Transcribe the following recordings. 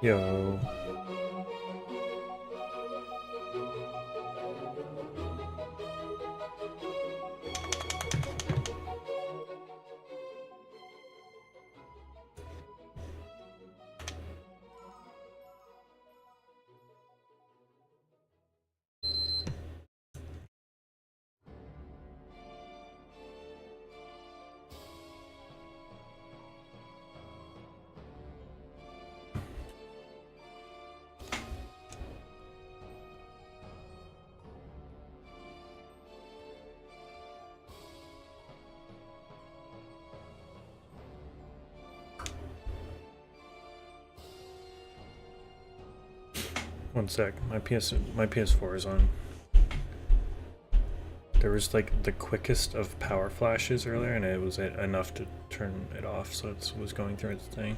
Yo. One sec. My PS4 is on. There was like the quickest of power flashes earlier, and it was enough to turn it off, so it was going through its thing.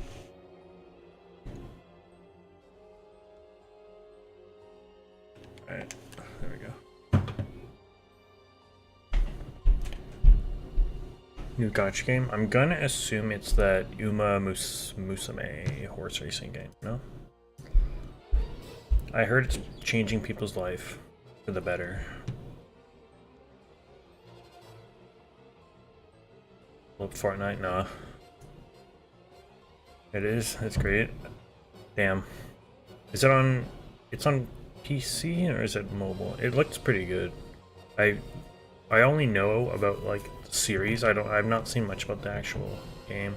Alright, there we go. New gotcha game? I'm gonna assume it's that Musame horse racing game, no? I heard it's changing people's life for the better. Love Fortnite? Nah. It is? It's great. Damn. Is it on... It's on PC or is it mobile? It looks pretty good. I only know about like the series. I've not seen much about the actual game.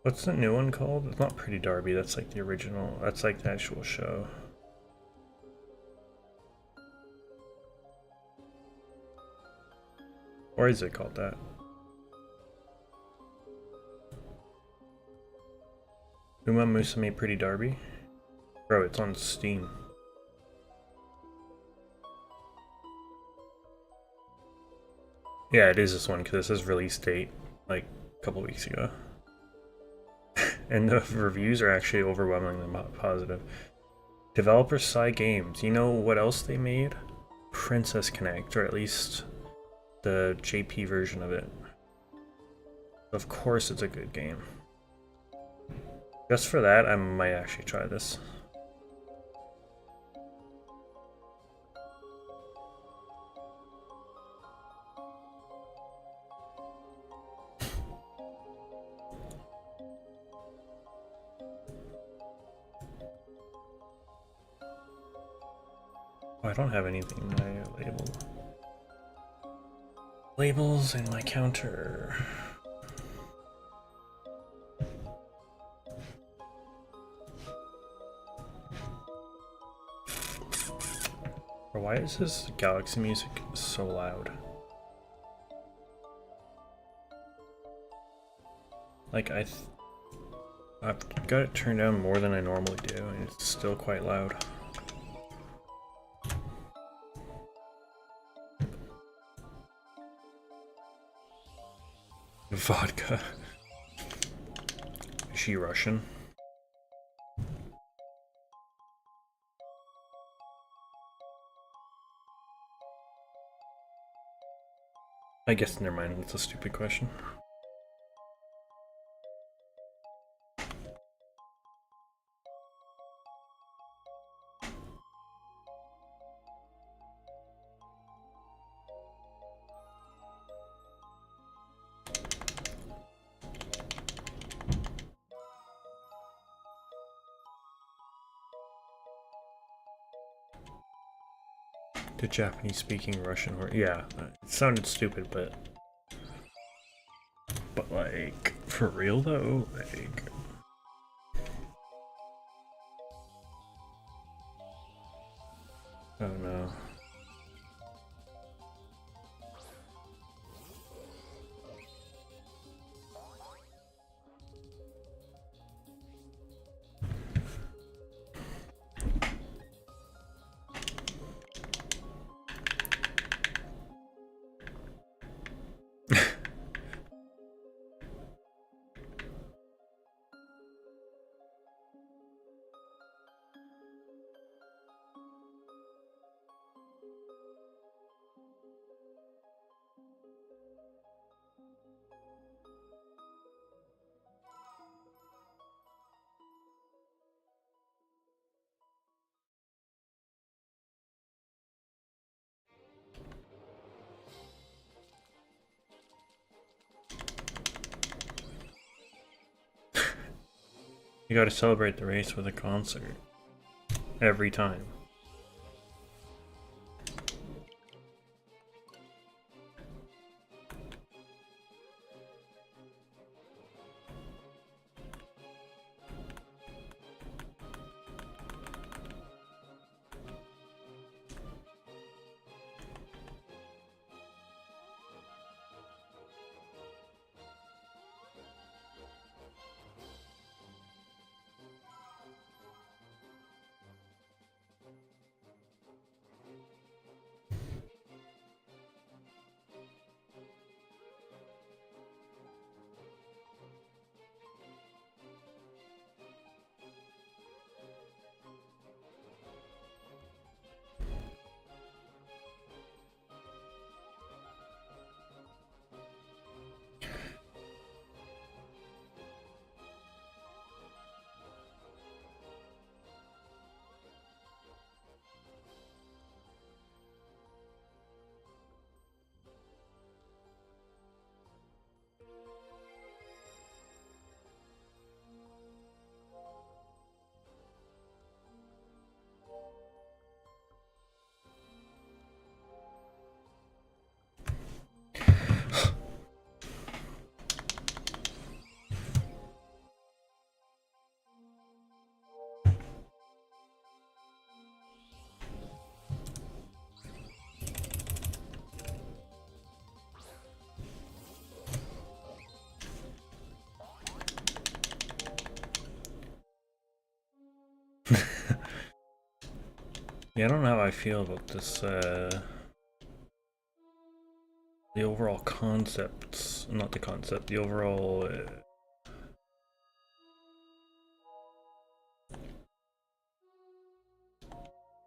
What's the new one called? It's not Pretty Derby, that's like the original, that's like the actual show. Or is it called that? Uma Musume Pretty Derby? Bro, it's on Steam. Yeah, it is this one because it says release date like a couple weeks ago. And the reviews are actually overwhelmingly positive. Developer Psy Games. You know what else they made? Princess Connect, or at least the JP version of it. Of course it's a good game. Just for that, I might actually try this. Oh, I don't have anything in my label. Labels in my counter. Why is this Galaxy music so loud? Like I've got it turned down more than I normally do, and it's still quite loud. Vodka. Is she Russian? I guess never mind, it's a stupid question. The Japanese speaking Russian horse. Yeah, it sounded stupid, but like, for real though, like. Oh no. You gotta celebrate the race with a concert. Every time. Yeah, I don't know how I feel about this, the overall concepts, not the concept, the overall,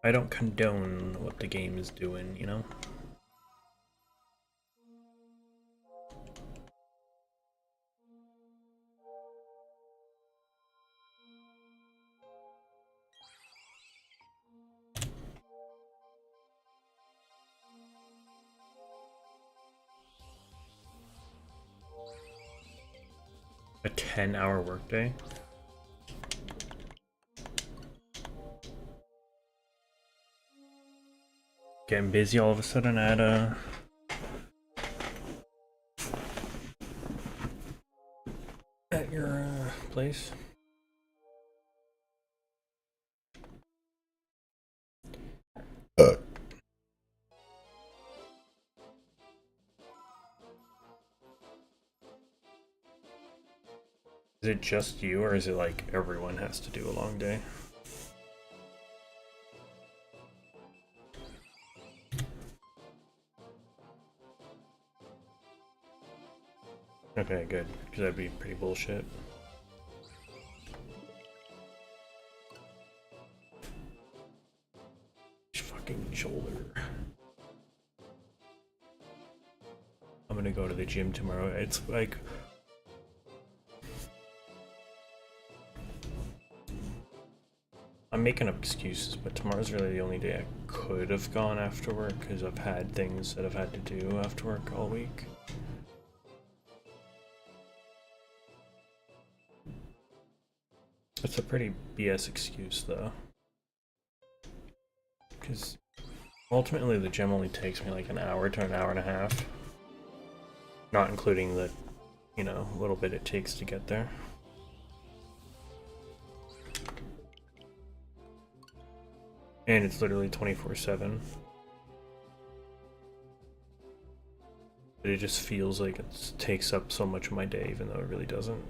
I don't condone what the game is doing, you know? A 10-hour workday? Getting busy all of a sudden at your place? Is it just you, or is it like everyone has to do a long day? Okay, good, because that'd be pretty bullshit. Fucking shoulder. I'm gonna go to the gym tomorrow. It's like... I'm making up excuses, but tomorrow's really the only day I could have gone after work, because I've had things that I've had to do after work all week. It's a pretty BS excuse, though. Because ultimately the gym only takes me like an hour to an hour and a half. Not including the, you know, little bit it takes to get there. And it's literally 24/7. But it just feels like it takes up so much of my day, even though it really doesn't.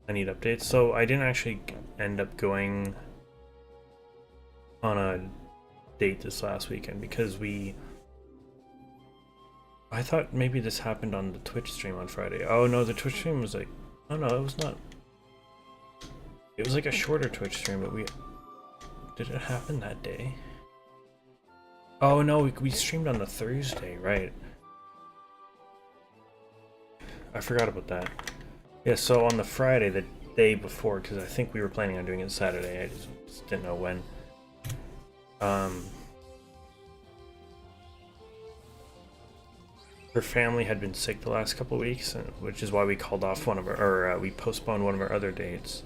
I need updates. So I didn't actually end up going on a date this last weekend because I thought maybe this happened on the Twitch stream on Friday. Oh no, the Twitch stream was like... Oh no, it was not. It was like a shorter Twitch stream, but did it happen that day? Oh no, we streamed on the Thursday, right. I forgot about that. Yeah, so on the Friday, the day before, because I think we were planning on doing it Saturday, I just didn't know when. Her family had been sick the last couple weeks, which is why we called off one of our, or we postponed one of our other dates.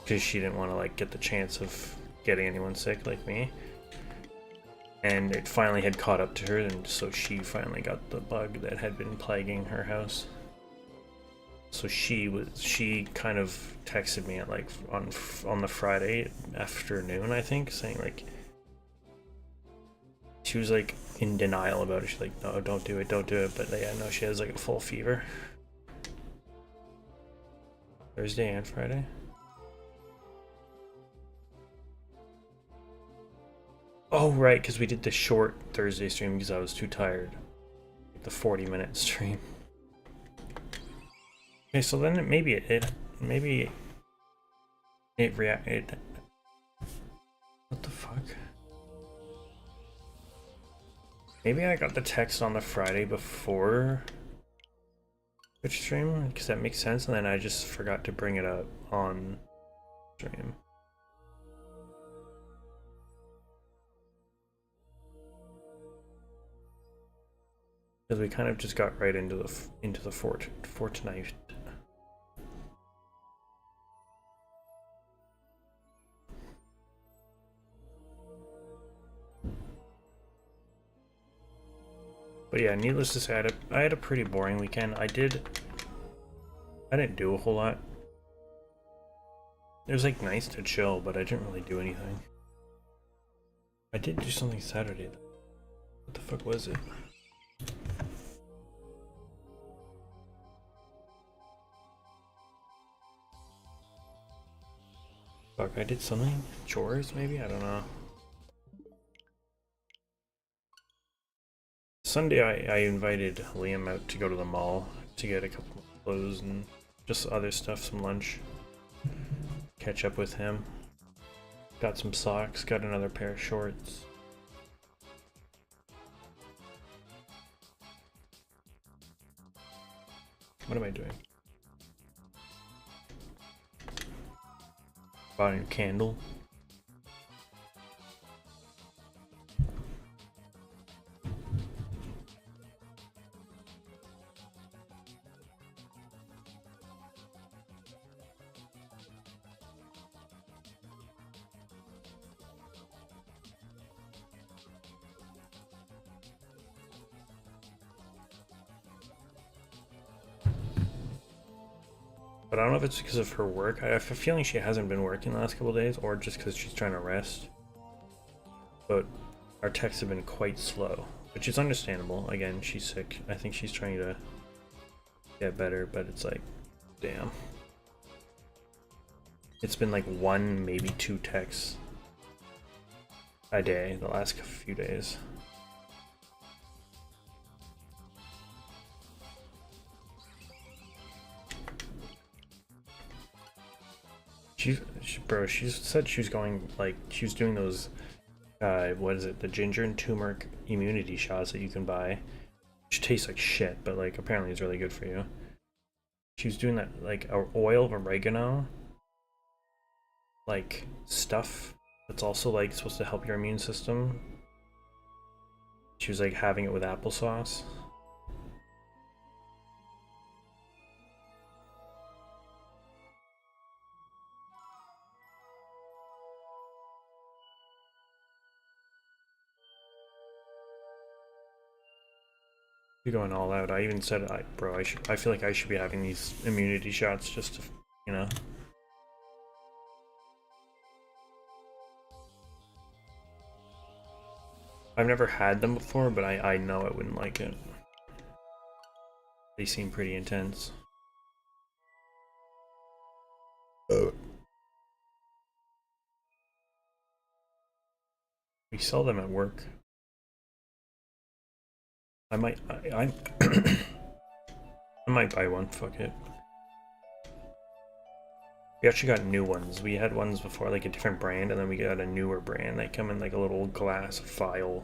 because she didn't want to like get the chance of getting anyone sick like me. And it finally had caught up to her, and so she finally got the bug that had been plaguing her house. So she kind of texted me at like on the Friday afternoon, I think, saying like, she was like in denial about it. She's like, no, don't do it, but yeah, no, she has like a full fever. Thursday and Friday. Oh right, because we did the short Thursday stream because I was too tired. The 40-minute stream. Okay, so then maybe it reacted. What the fuck? Maybe I got the text on the Friday before Twitch stream, because that makes sense, and then I just forgot to bring it up on stream. Because we kind of just got right into the Fortnite. But yeah, needless to say, I had a pretty boring weekend. I didn't do a whole lot. It was like nice to chill, but I didn't really do anything. I did do something Saturday though. What the fuck was it? Fuck, I did something? Chores maybe? I don't know. Sunday I invited Liam out to go to the mall to get a couple of clothes and just other stuff, some lunch. Catch up with him. Got some socks, got another pair of shorts. What am I doing? Bought a new candle. But I don't know if it's because of her work. I have a feeling she hasn't been working the last couple of days, or just because she's trying to rest. But our texts have been quite slow, which is understandable. Again, she's sick. I think she's trying to get better, but it's like, damn. It's been like 1, maybe 2 texts a day the last few days. Bro, she said she was going, like, she was doing those, what is it, the ginger and turmeric immunity shots that you can buy, which taste like shit, but, like, apparently it's really good for you. She was doing that, like, oil of oregano, like, stuff that's also, like, supposed to help your immune system. She was, like, having it with applesauce. You're going all out. I even said, bro, I feel like I should be having these immunity shots just to, you know. I've never had them before, but I know I wouldn't like it. They seem pretty intense. Oh. We sell them at work. I might I might buy one, fuck it. We actually got new ones. We had ones before, like a different brand, and then we got a newer brand. They come in like a little glass vial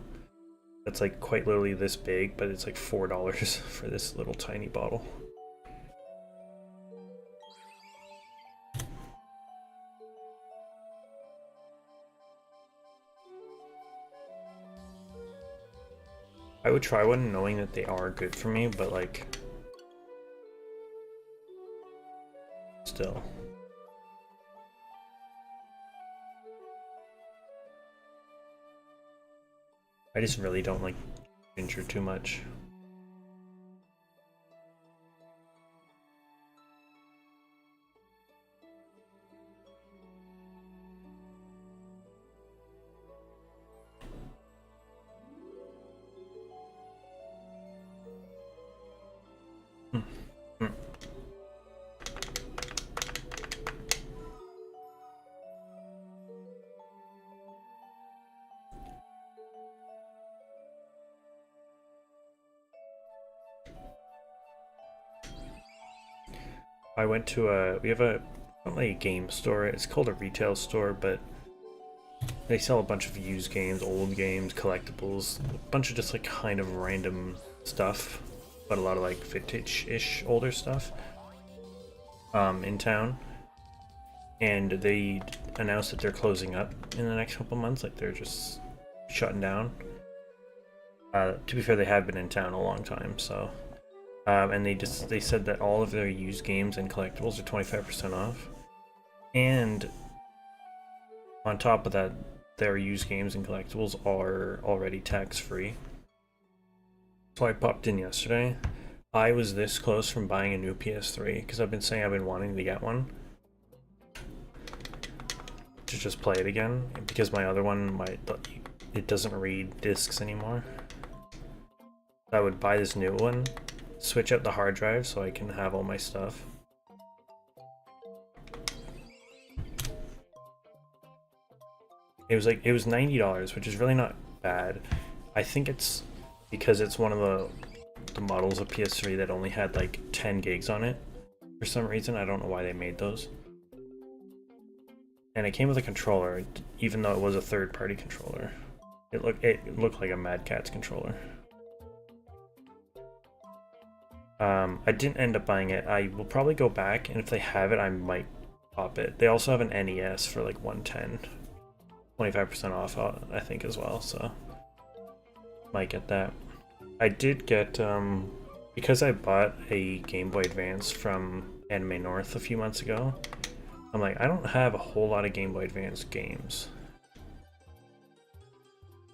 that's like quite literally this big, but it's like $4 for this little tiny bottle. I would try one knowing that they are good for me, but like, still. I just really don't like ginger too much. I went to we have not like a game store, it's called a retail store, but they sell a bunch of used games, old games, collectibles, a bunch of just like kind of random stuff, but a lot of like vintage-ish older stuff in town. And they announced that they're closing up in the next couple months, like they're just shutting down. To be fair, they have been in town a long time, so and they said that all of their used games and collectibles are 25% off, and on top of that, their used games and collectibles are already tax-free. So I popped in yesterday. I was this close from buying a new PS3 because I've been saying I've been wanting to get one to just play it again, because my other one, it doesn't read discs anymore. I would buy this new one, switch out the hard drive so I can have all my stuff. It was $90, which is really not bad. I think it's because it's one of the models of PS3 that only had like 10 gigs on it for some reason. I don't know why they made those. And it came with a controller, even though it was a third-party controller. It looked like a Mad Catz controller. I didn't end up buying it. I will probably go back, and if they have it, I might pop it. They also have an NES for like 110, 25% off, I think, as well. So might get that. I did get because I bought a Game Boy Advance from Anime North a few months ago. I'm like, I don't have a whole lot of Game Boy Advance games.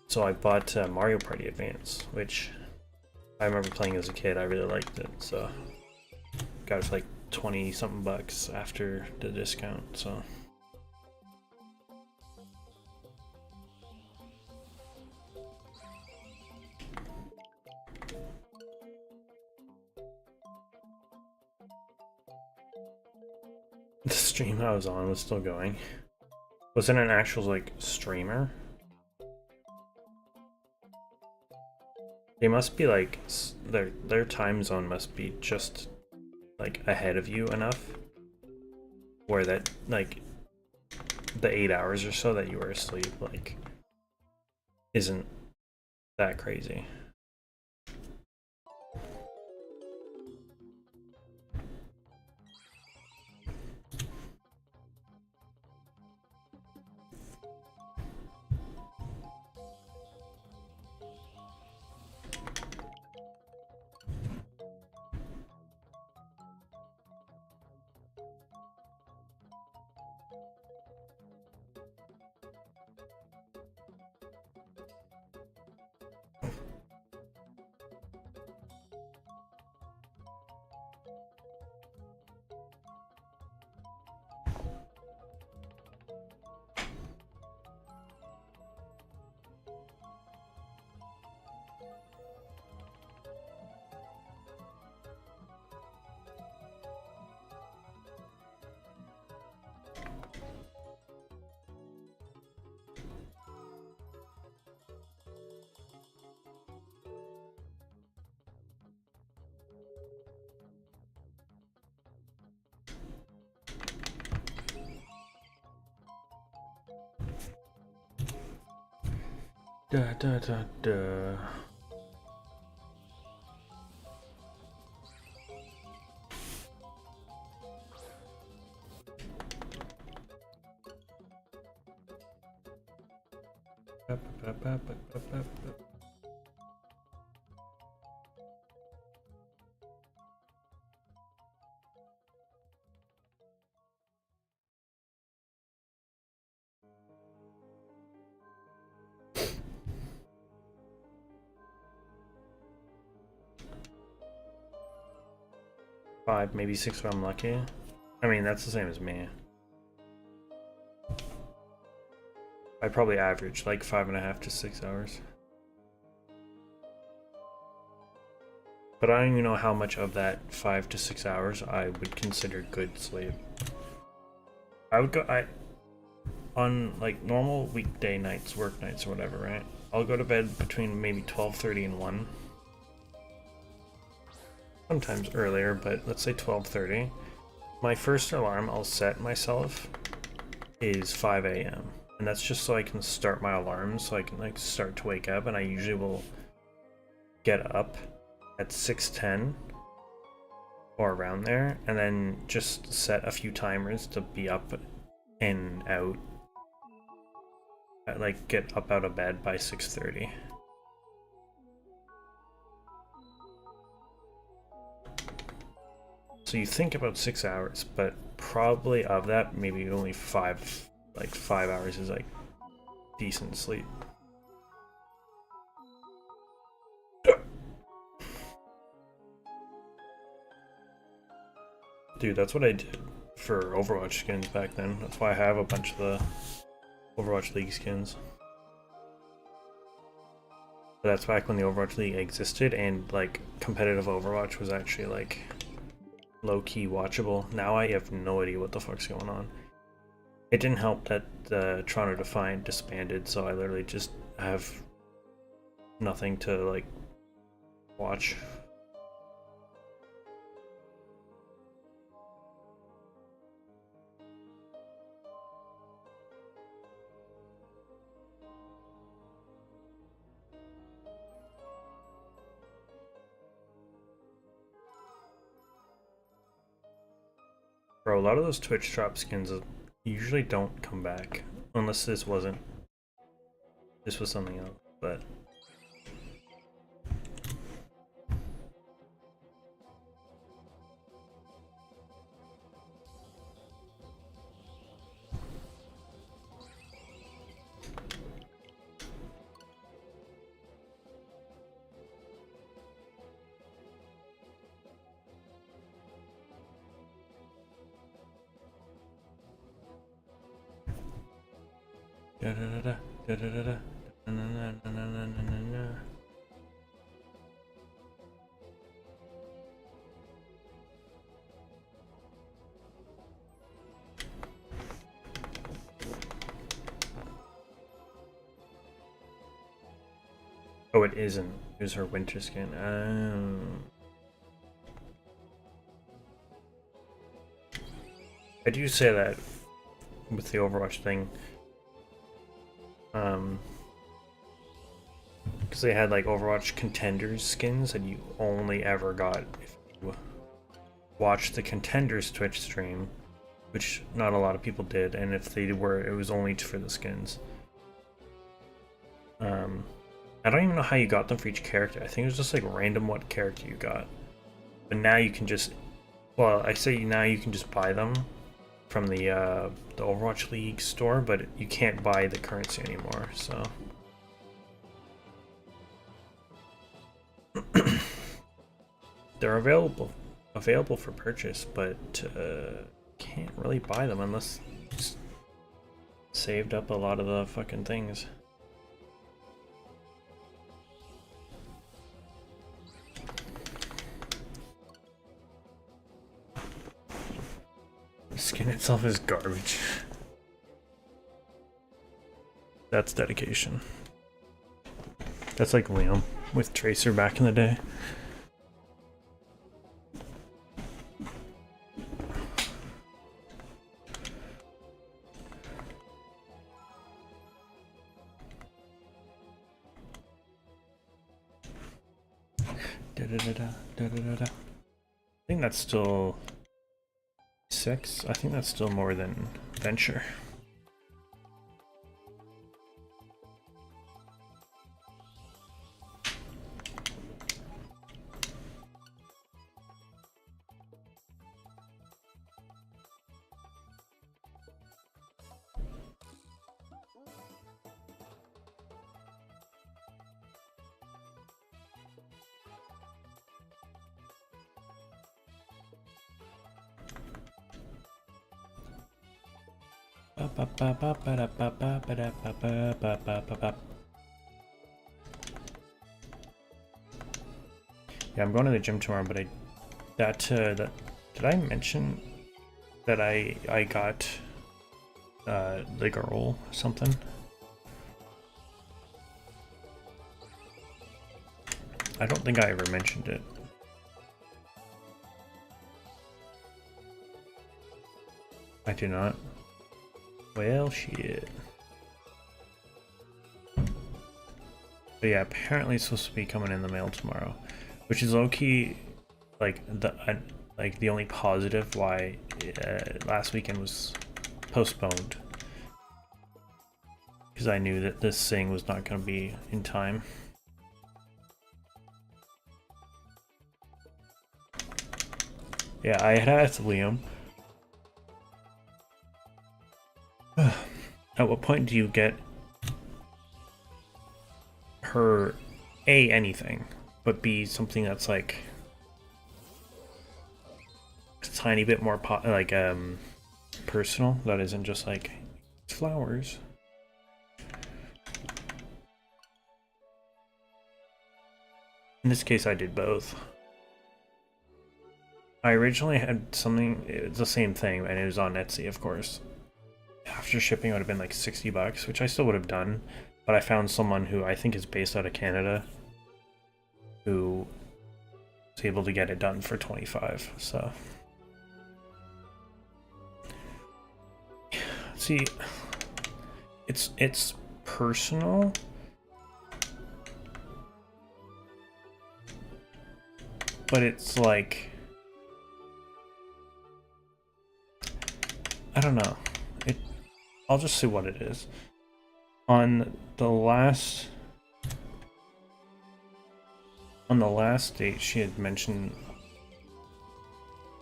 So I bought Mario Party Advance, which I remember playing as a kid. I really liked it, so got it for like 20 something bucks after the discount, so. The stream I was on was still going. Was it an actual like streamer? They must be like, their time zone must be just like ahead of you enough where that like the 8 hours or so that you were asleep like isn't that crazy. Da da da da. 5, maybe 6 if I'm lucky. I mean, that's the same as me. I probably average like 5.5 to 6 hours. But I don't even know how much of that 5 to 6 hours I would consider good sleep. I would go, on like normal weekday nights, work nights or whatever, right? I'll go to bed between maybe 12:30 and 1. Sometimes earlier, but let's say 12:30. My first alarm I'll set myself is 5 a.m. And that's just so I can start my alarm, so I can like start to wake up, and I usually will get up at 6:10 or around there, and then just set a few timers to be up and out, like get up out of bed by 6:30. So you think about 6 hours, but probably of that, maybe only 5 hours is like decent sleep. Dude, that's what I did for Overwatch skins back then. That's why I have a bunch of the Overwatch League skins. But that's back when the Overwatch League existed and like competitive Overwatch was actually like low-key watchable. Now I have no idea what the fuck's going on. It didn't help that Toronto Defiant disbanded, so I literally just have nothing to like watch. Bro, a lot of those Twitch drop skins usually don't come back. Unless this was something else, but... Oh, it isn't. It was her winter skin. I do say that with the Overwatch thing. Because they had like Overwatch Contenders skins that you only ever got if you watched the Contenders Twitch stream, which not a lot of people did, and if they were, it was only for the skins. I don't even know how you got them for each character. I think it was just like random what character you got. But now you can just, well, I say now you can just buy them from the Overwatch League store, but you can't buy the currency anymore, so. They're available for purchase, but can't really buy them unless you saved up a lot of the fucking things. The skin itself is garbage. That's dedication. That's like Liam with Tracer back in the day. I think that's still 6. I think that's still more than Venture. Yeah, I'm going to the gym tomorrow, but did I mention that I got the girl something? I don't think I ever mentioned it. I do not. Well, shit. But yeah, apparently it's supposed to be coming in the mail tomorrow, which is low-key like the only positive why last weekend was postponed, because I knew that this thing was not going to be in time. Yeah, I had asked Liam, at what point do you get her A, anything, but B, something that's like a tiny bit more personal, that isn't just like flowers. In this case, I did both. I originally had something, it's the same thing, and it was on Etsy, of course. After shipping, it would have been like 60 bucks, which I still would have done, but I found someone who I think is based out of Canada who was able to get it done for 25, so. See, it's personal, but it's like, I don't know. I'll just say what it is. On the last date, she had mentioned,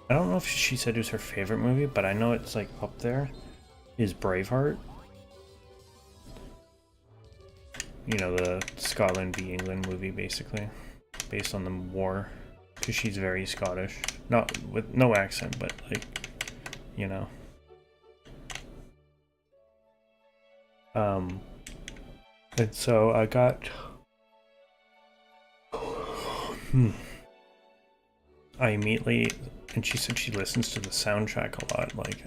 I don't know if she said it was her favorite movie, but I know it's like up there, is Braveheart. You know, the Scotland v England movie, basically, based on the war, because she's very Scottish. Not with no accent, but like, you know. And so I got I immediately, and she said she listens to the soundtrack a lot, like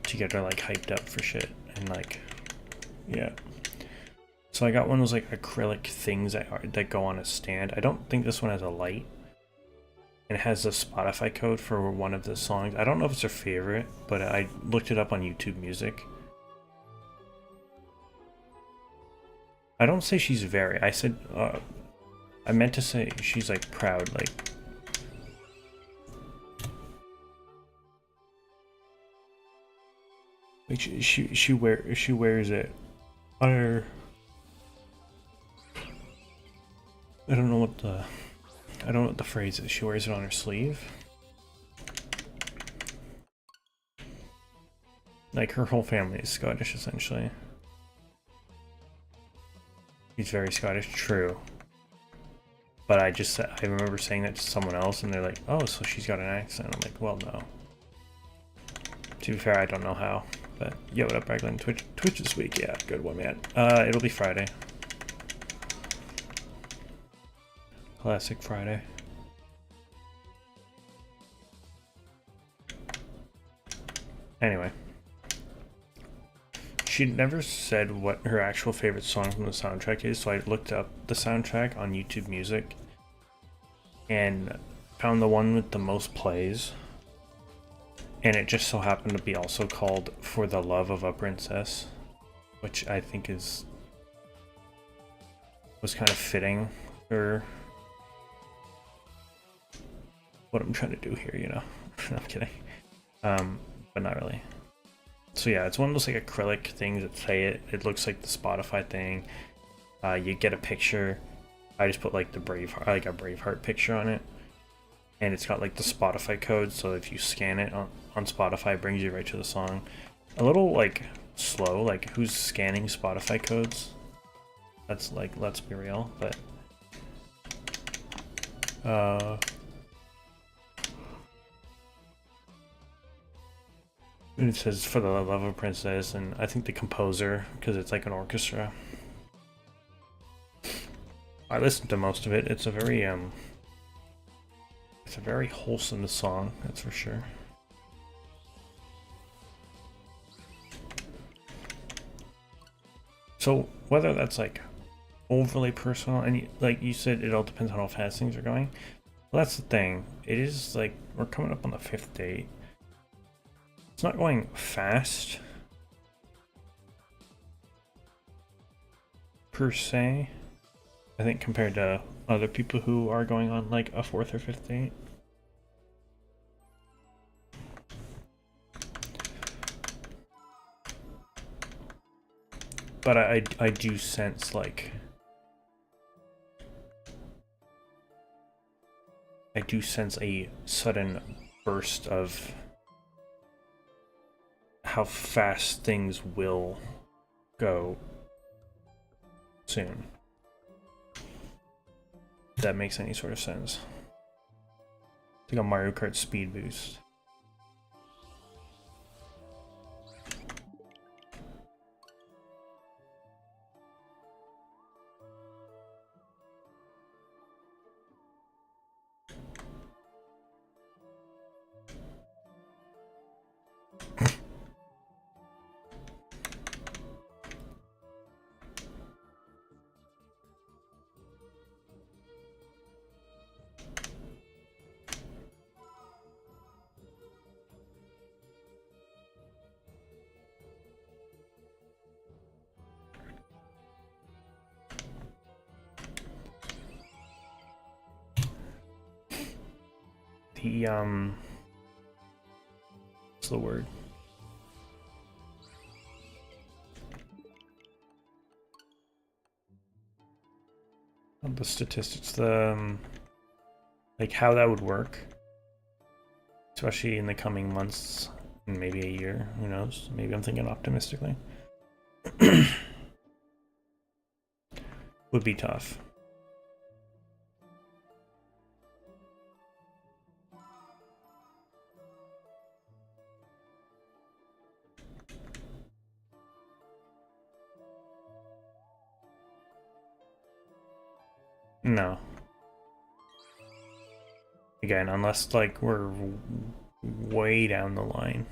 to get her like hyped up for shit, and like, yeah. So I got one of those like acrylic things that go on a stand. I don't think this one has a light. And it has a Spotify code for one of the songs. I don't know if it's her favorite, but I looked it up on YouTube Music. I don't say she's very. I said, I meant to say she's like proud, like. Like she wears it on her. I don't know what the phrase is. She wears it on her sleeve. Like her whole family is Scottish, essentially. He's very Scottish, true. But I remember saying that to someone else, and they're like, "Oh, so she's got an accent." I'm like, "Well, no." To be fair, I don't know how. But yeah, what up, Raglan? Twitch this week, yeah, good one, man. It'll be Friday. Classic Friday. Anyway. She never said what her actual favorite song from the soundtrack is, so I looked up the soundtrack on YouTube Music and found the one with the most plays, and it just so happened to be also called For the Love of a Princess, which I think was kind of fitting for what I'm trying to do here, you know. I'm kidding, but not really. So yeah, it's one of those like acrylic things that say it. It looks like the Spotify thing. You get a picture. I just put like the Braveheart, like a Braveheart picture on it, and it's got like the Spotify code. So if you scan it on Spotify, it brings you right to the song. A little like slow. Like who's scanning Spotify codes? That's like, let's be real. But And it says for the love of a princess, and I think the composer, because it's like an orchestra. I listened to most of it. It's a very wholesome song, that's for sure. So whether that's like overly personal, and like you said, it all depends on how fast things are going. Well, that's the thing. It is like we're coming up on the 5th date. It's not going fast per se, I think, compared to other people who are going on like a 4th or 5th date. But I do sense like a sudden burst of how fast things will go soon. If that makes any sort of sense. It's like a Mario Kart speed boost. What's the word? The statistics, like how that would work, especially in the coming months and maybe a year, who knows? Maybe I'm thinking optimistically. Would be tough. No. Again, unless like we're way down the line.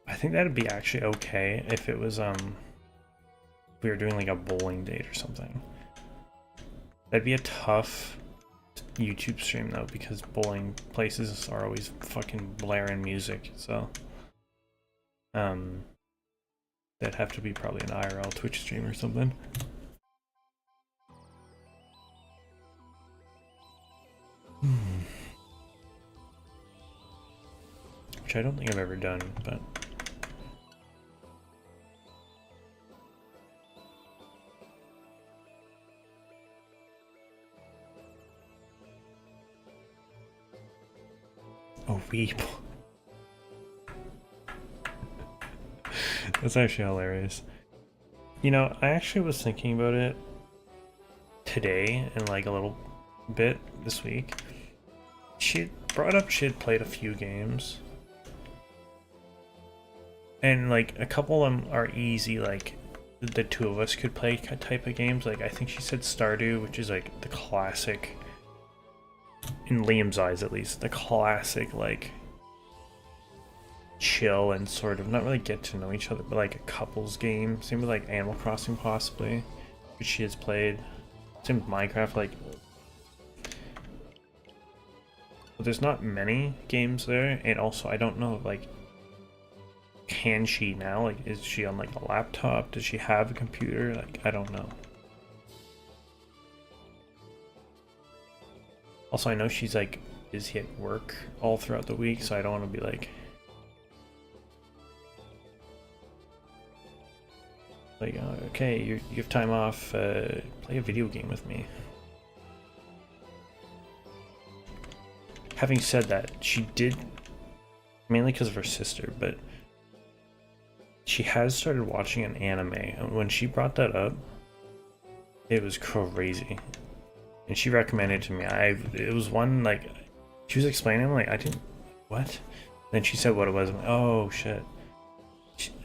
I think that'd be actually okay if it was we were doing like a bowling date or something. That'd be a tough YouTube stream though, because bowling places are always fucking blaring music, so that'd have to be probably an IRL Twitch stream or something. Which I don't think I've ever done, but oh, weep. That's actually hilarious. You know, I actually was thinking about it today and like a little bit this week. She brought up she had played a few games. And like a couple of them are easy, like the two of us could play type of games. Like I think she said Stardew, which is like the classic, in Liam's eyes at least, the classic like chill and sort of not really get to know each other, but like a couples game. Same with like Animal Crossing possibly, which she has played. Same with Minecraft. Like, but there's not many games there, and also I don't know like, can she now? Like, is she on like a laptop? Does she have a computer? Like, I don't know. Also, I know she's like busy at work all throughout the week, so I don't want to be like, okay, you have time off, play a video game with me. having said that, she did, mainly because of her sister, but she has started watching an anime, and when she brought that up, it was crazy. And she recommended it to me. It was one, like, she was explaining, like, I didn't, what? Then she said what it was. I'm like, oh shit.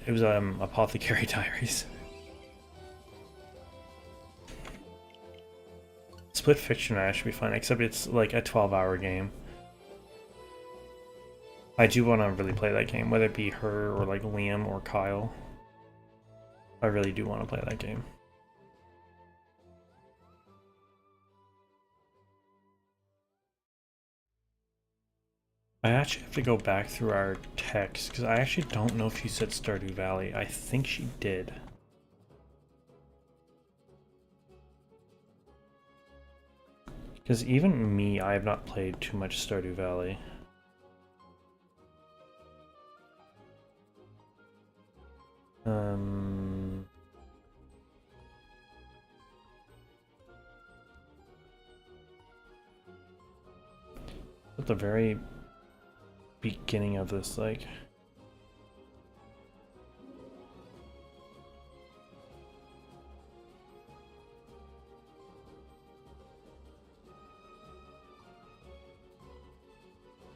It was Apothecary Diaries. Split Fiction should be fun, except it's like a 12-hour game. I do want to really play that game, whether it be her or like Liam or Kyle. I really do want to play that game. I actually have to go back through our text because I actually don't know if she said Stardew Valley. I think she did. Because even me, I have not played too much Stardew Valley. At the very beginning of this, like,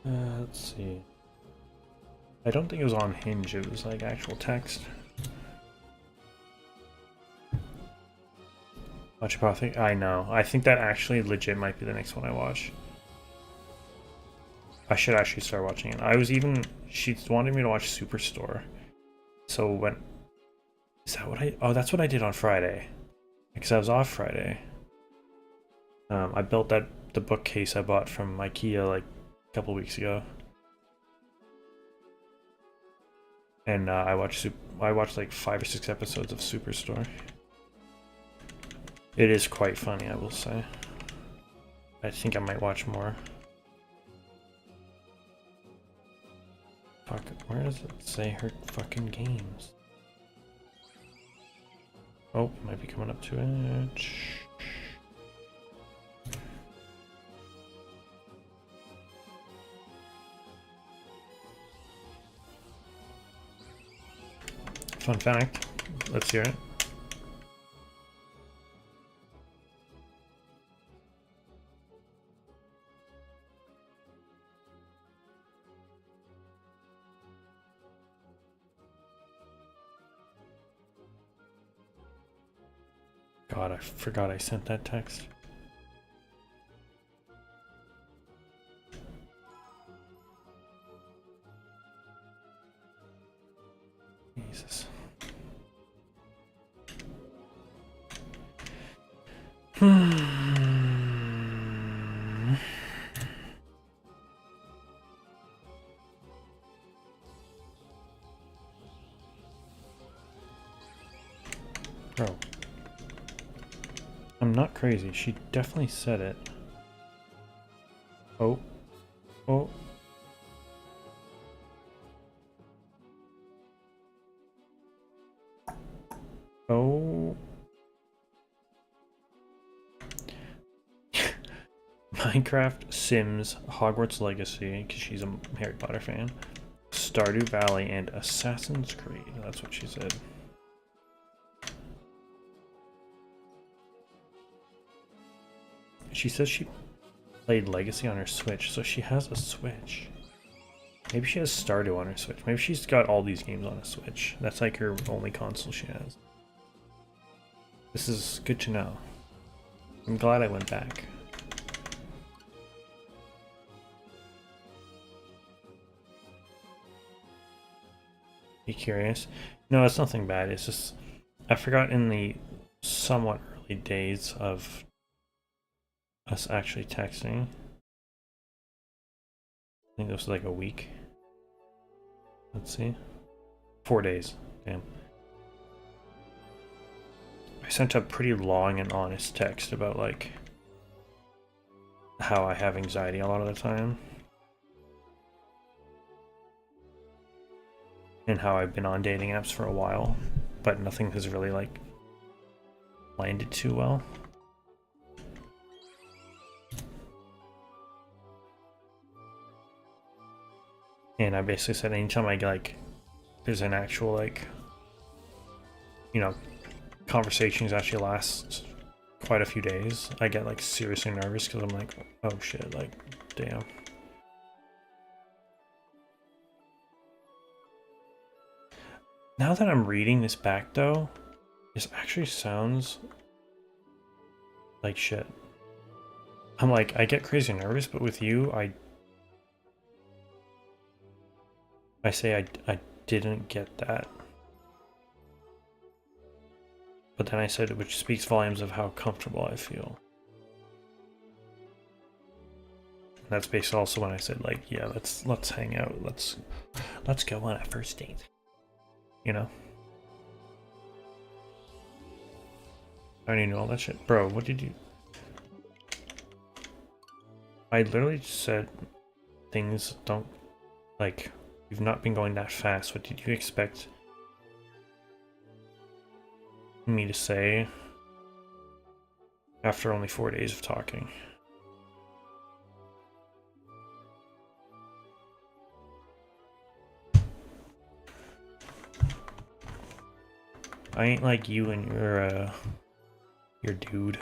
let's see. I don't think it was on Hinge, it was like actual text. Watch Apothecary? I know. I think that actually legit might be the next one I watch. I should actually start watching it. I was even, she wanted me to watch Superstore. So when, is that what oh, that's what I did on Friday. Because I was off Friday. I built the bookcase I bought from IKEA like a couple weeks ago. And I watched like 5 or 6 episodes of Superstore. It is quite funny, I will say. I think I might watch more. Fuck, where does it say her fucking games? Oh, might be coming up to it. Fun fact, let's hear it. God, I forgot I sent that text. Jesus. Bro. I'm not crazy. She definitely said it. Oh. Oh. Oh. Minecraft, Sims, Hogwarts Legacy, because she's a Harry Potter fan, Stardew Valley, and Assassin's Creed. That's what she said. She says she played Legacy on her Switch, so she has a Switch. Maybe she has Stardew on her Switch. Maybe she's got all these games on a Switch. That's like her only console she has. This is good to know. I'm glad I went back. Be curious? No, it's nothing bad. It's just I forgot in the somewhat early days of us actually texting. I think it was like a week. Let's see. 4 days. Damn. I sent a pretty long and honest text about like how I have anxiety a lot of the time. And how I've been on dating apps for a while, but nothing has really like landed too well. And I basically said anytime I like, there's an actual like, you know, conversations actually last quite a few days, I get like seriously nervous because I'm like, oh shit, like, damn. Now that I'm reading this back though, this actually sounds like shit. I'm like, I get crazy nervous, but with you, I say I didn't get that. But then I said, which speaks volumes of how comfortable I feel. That's based also when I said like, yeah, let's hang out, let's go on a first date. You know? I already knew all that shit. Bro, what did you... I literally said things don't... Like, you've not been going that fast. What did you expect me to say after only 4 days of talking? I ain't like you and your dude.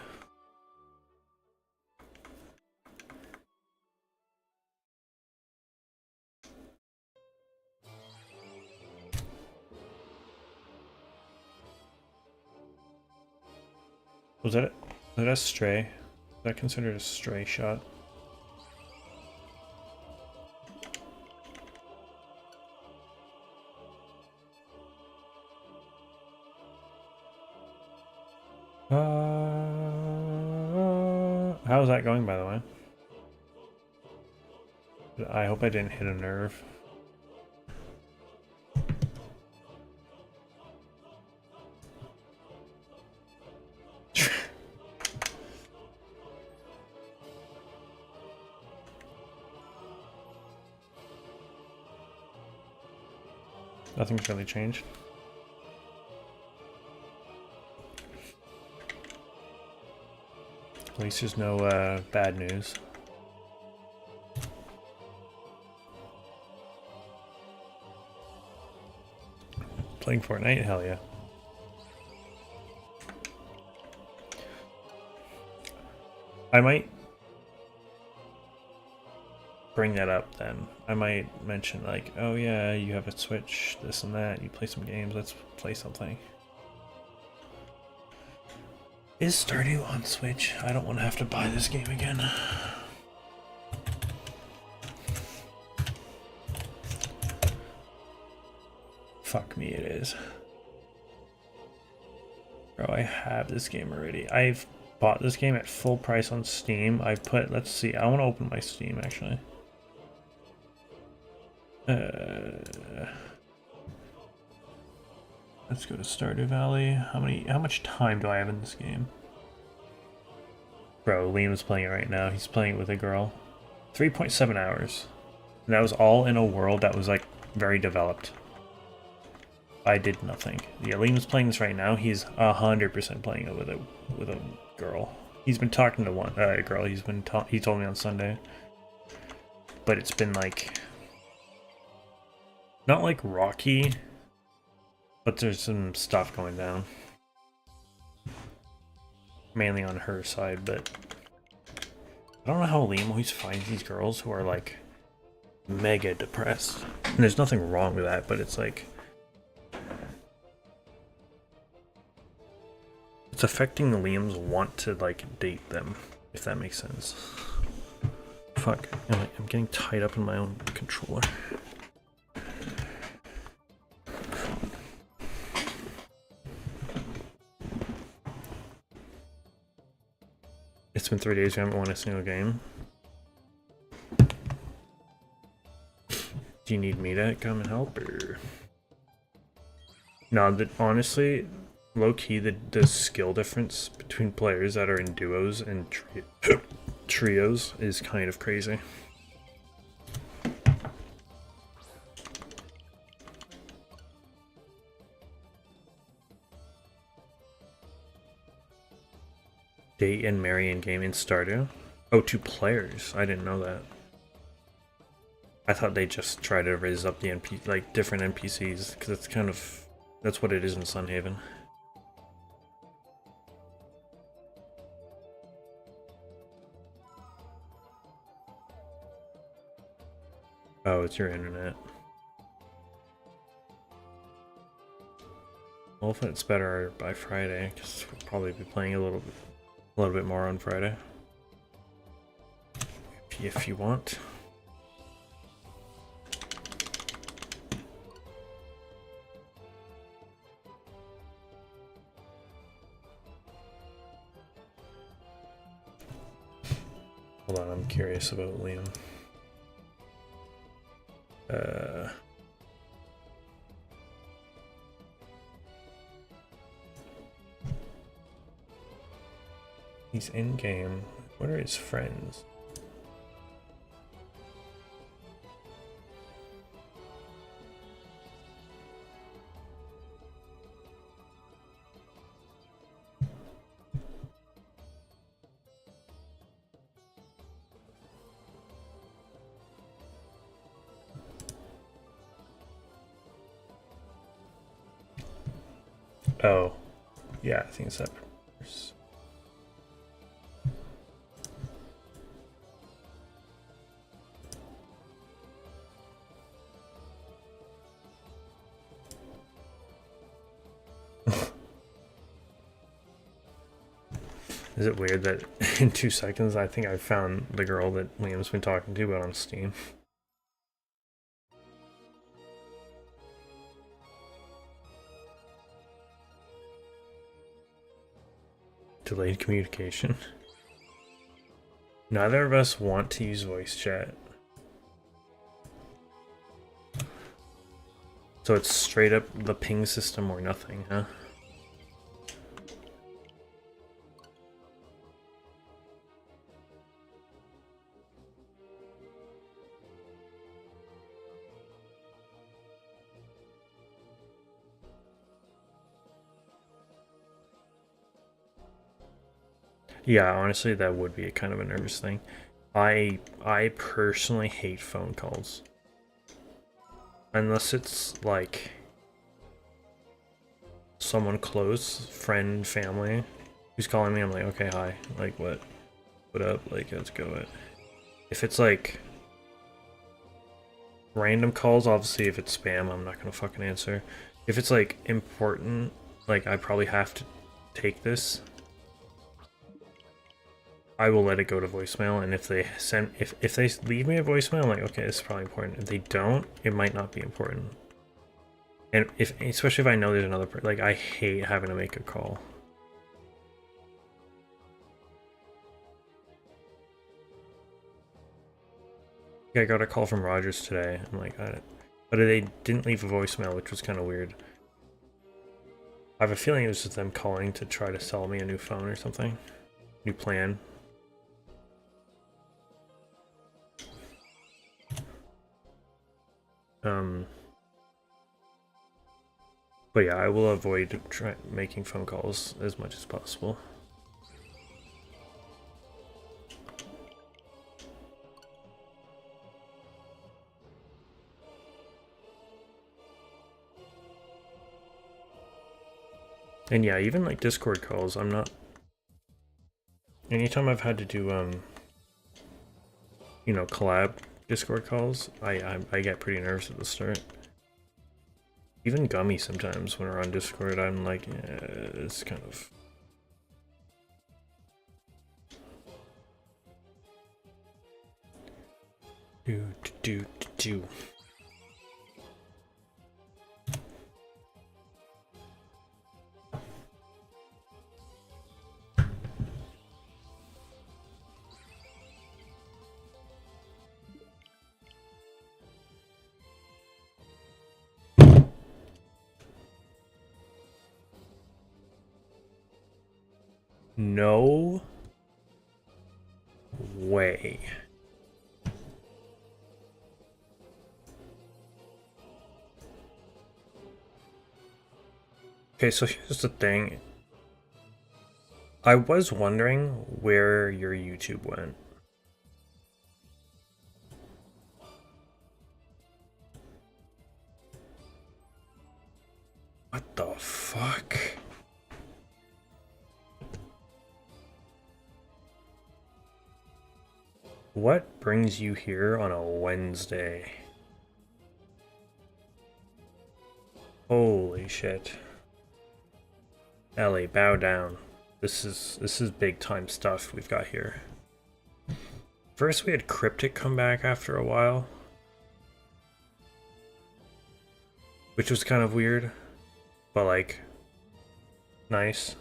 Was that a stray? Is that considered a stray shot? How's that going, by the way? I hope I didn't hit a nerve. Nothing's really changed. At least there's no bad news. Playing Fortnite? Hell yeah. I might bring that up then. I might mention like, oh yeah, you have a Switch, this and that, you play some games, let's play something. Is Stardew on Switch? I don't want to have to buy this game again. Fuck me, it is. Bro, I have this game already. I've bought this game at full price on Steam. I put, let's see, I want to open my Steam actually. Let's go to Stardew Valley. How much time do I have in this game? Bro, Liam's playing it right now. He's playing it with a girl. 3.7 hours. And that was all in a world that was like very developed. I did nothing. Yeah, Liam's playing this right now. He's 100% playing it with a girl. He's been talking to one girl. He told me on Sunday. But it's been like not like rocky, but there's some stuff going down. Mainly on her side, but I don't know how Liam always finds these girls who are like mega depressed. And there's nothing wrong with that, but it's like it's affecting the Liam's want to like date them, if that makes sense. Fuck, I'm getting tied up in my own controller. It's been 3 days, we haven't won a single game. Do you need me to come and help, or? No, honestly, low-key, the skill difference between players that are in duos and trios is kind of crazy. Date and marry in game in Stardew? Oh, 2 players. I didn't know that. I thought they just try to raise up the like different NPCs, because it's kind of, that's what it is in Sunhaven. Oh, it's your internet. Well, if it's better by Friday, because we'll probably be playing a little bit more on Friday, if you want. Hold on, I'm curious about Liam. He's in game. What are his friends? Oh, yeah, I think it's that. Is it weird that in 2 seconds I think I found the girl that Liam's been talking to, but on Steam? Delayed communication. Neither of us want to use voice chat. So it's straight up the ping system or nothing, huh? Yeah, honestly, that would be a kind of a nervous thing. I personally hate phone calls. Unless it's like someone close, friend, family, who's calling me, I'm like, okay, hi, like what up, like let's go it. If it's like random calls, obviously if it's spam, I'm not gonna fucking answer. If it's like important, like I probably have to take this, I will let it go to voicemail, and if they if they leave me a voicemail, I'm like, okay, this is probably important. If they don't, it might not be important. And especially if I know there's another person, like I hate having to make a call. I got a call from Rogers today. I'm like, but they didn't leave a voicemail, which was kind of weird. I have a feeling it was just them calling to try to sell me a new phone or something, new plan. But yeah, I will avoid making phone calls as much as possible. And yeah, even like Discord calls, I'm not... Anytime I've had to do, you know, collab Discord calls, I get pretty nervous at the start. Even Gummy sometimes when we're on Discord, I'm like, yeah, it's kind of... Do. No way. Okay, so here's the thing. I was wondering where your YouTube went. fuck? What brings you here on a Wednesday? Holy shit. Ellie, bow down. This is big time stuff we've got here. First we had Cryptic come back after a while, which was kind of weird, but like nice.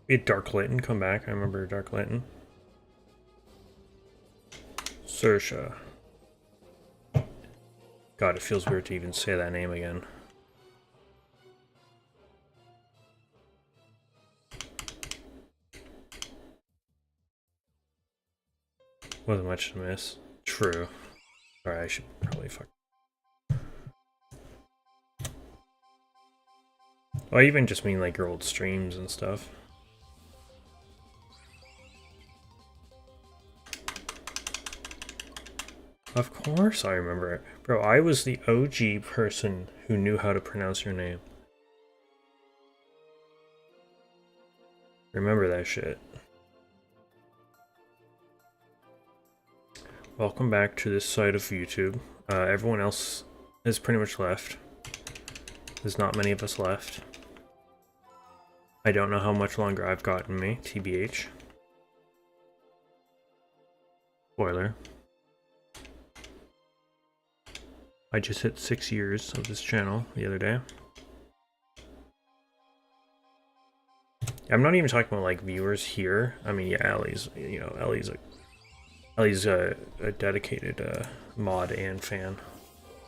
We had Dark Litten come back. I remember Dark Litten. Sersha. God, it feels weird to even say that name again. Wasn't much to miss. True. Alright, I should probably fuck. Well, I even just mean like your old streams and stuff. Of course I remember it. Bro, I was the OG person who knew how to pronounce your name. Remember that shit. Welcome back to this side of YouTube. Everyone else has pretty much left. There's not many of us left. I don't know how much longer I've got in me, TBH. Spoiler. I just hit 6 years of this channel the other day. I'm not even talking about like viewers here. I mean, yeah, Ellie's, you know, Ellie's a dedicated mod and fan,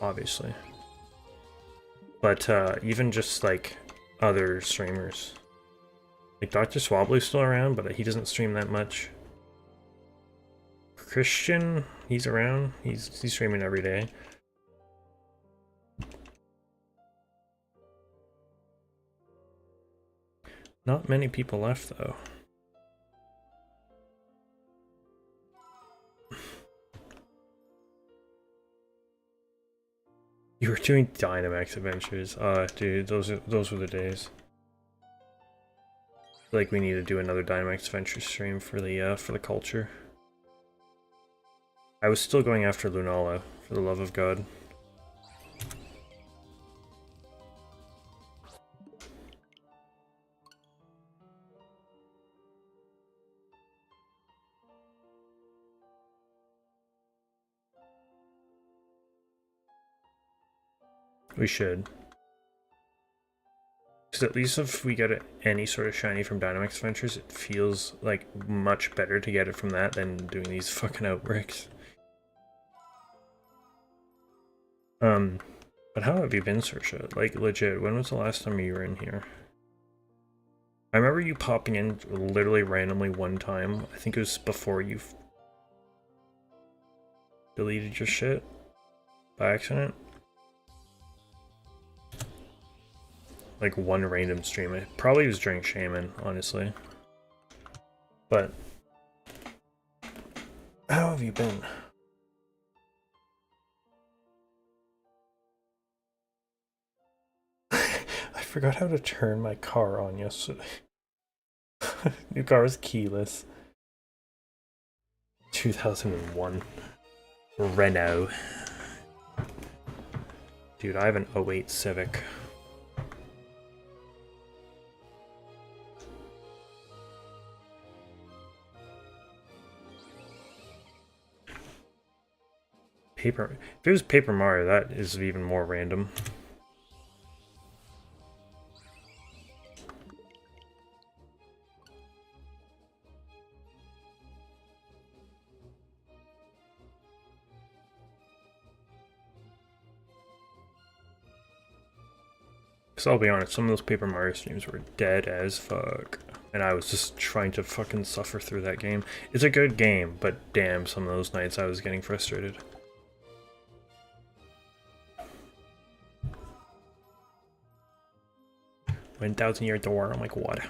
obviously. But even just like other streamers. Like Dr. Swablu's still around, but he doesn't stream that much. Christian, he's around. He's streaming every day. Not many people left though. You were doing Dynamax adventures. Dude, those were the days. Like we need to do another Dynamax adventure stream for the culture. I was still going after Lunala, for the love of God. We should. Because at least if we get any sort of shiny from Dynamax Adventures, it feels like much better to get it from that than doing these fucking outbreaks. But how have you been, Sersha? Like, legit, when was the last time you were in here? I remember you popping in literally randomly one time. I think it was before you deleted your shit by accident. Like one random stream. It probably was during Shaman, honestly. But how have you been? I forgot how to turn my car on yesterday. New car was keyless. 2001 Renault. Dude, I have an 08 Civic. Paper. If it was Paper Mario, that is even more random. Because I'll be honest, some of those Paper Mario streams were dead as fuck. And I was just trying to fucking suffer through that game. It's a good game, but damn, some of those nights I was getting frustrated. 1,000-year door. I'm like, what?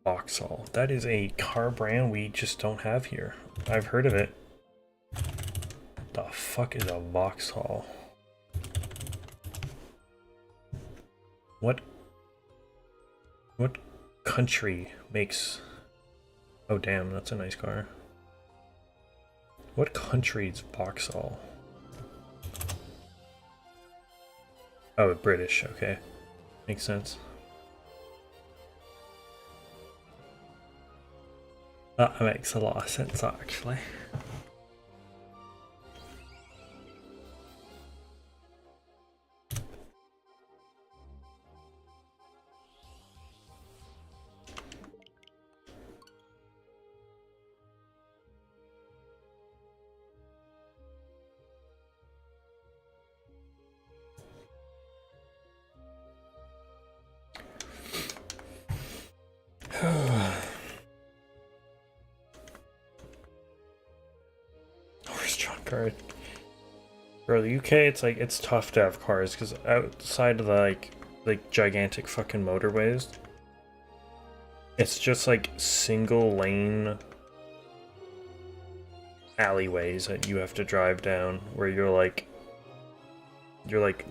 Vauxhall. That is a car brand we just don't have here. I've heard of it. What the fuck? fuck is a Vauxhall? What country makes... Oh damn, that's a nice car. What country's Vauxhall? Oh, British, okay. Makes sense. That makes a lot of sense, actually. Card. For the UK, it's like it's tough to have cars because outside of the like gigantic fucking motorways, it's just like single lane alleyways that you have to drive down where you're like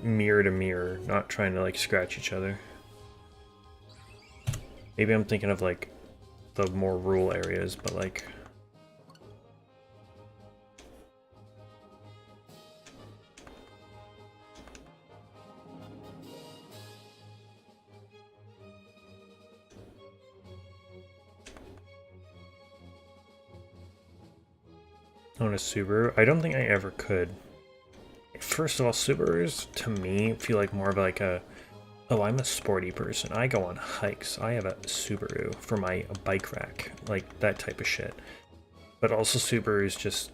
mirror to mirror, not trying to like scratch each other. Maybe I'm thinking of like the more rural areas, but like on a Subaru, I don't think I ever could. First of all, Subarus to me feel like more of like a, oh, I'm a sporty person. I go on hikes. I have a Subaru for my bike rack, like that type of shit. But also Subarus just,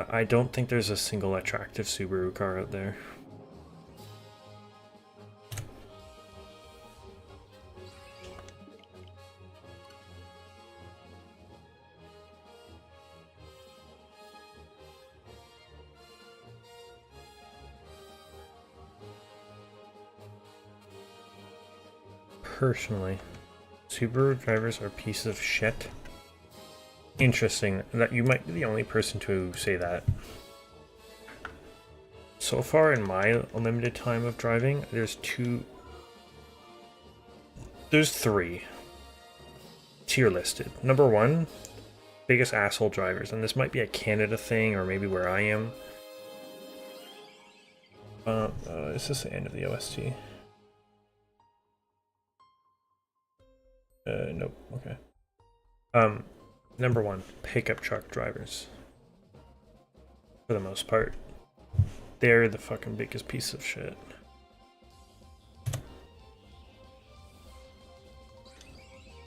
I don't think there's a single attractive Subaru car out there. Personally, Subaru drivers are pieces of shit. Interesting that you might be the only person to say that. So far in my limited time of driving, there's three tier listed. Number one, biggest asshole drivers, and this might be a Canada thing or maybe where I am. Is this the end of the OST? Nope, okay. Number one, pickup truck drivers. For the most part. They're the fucking biggest piece of shit.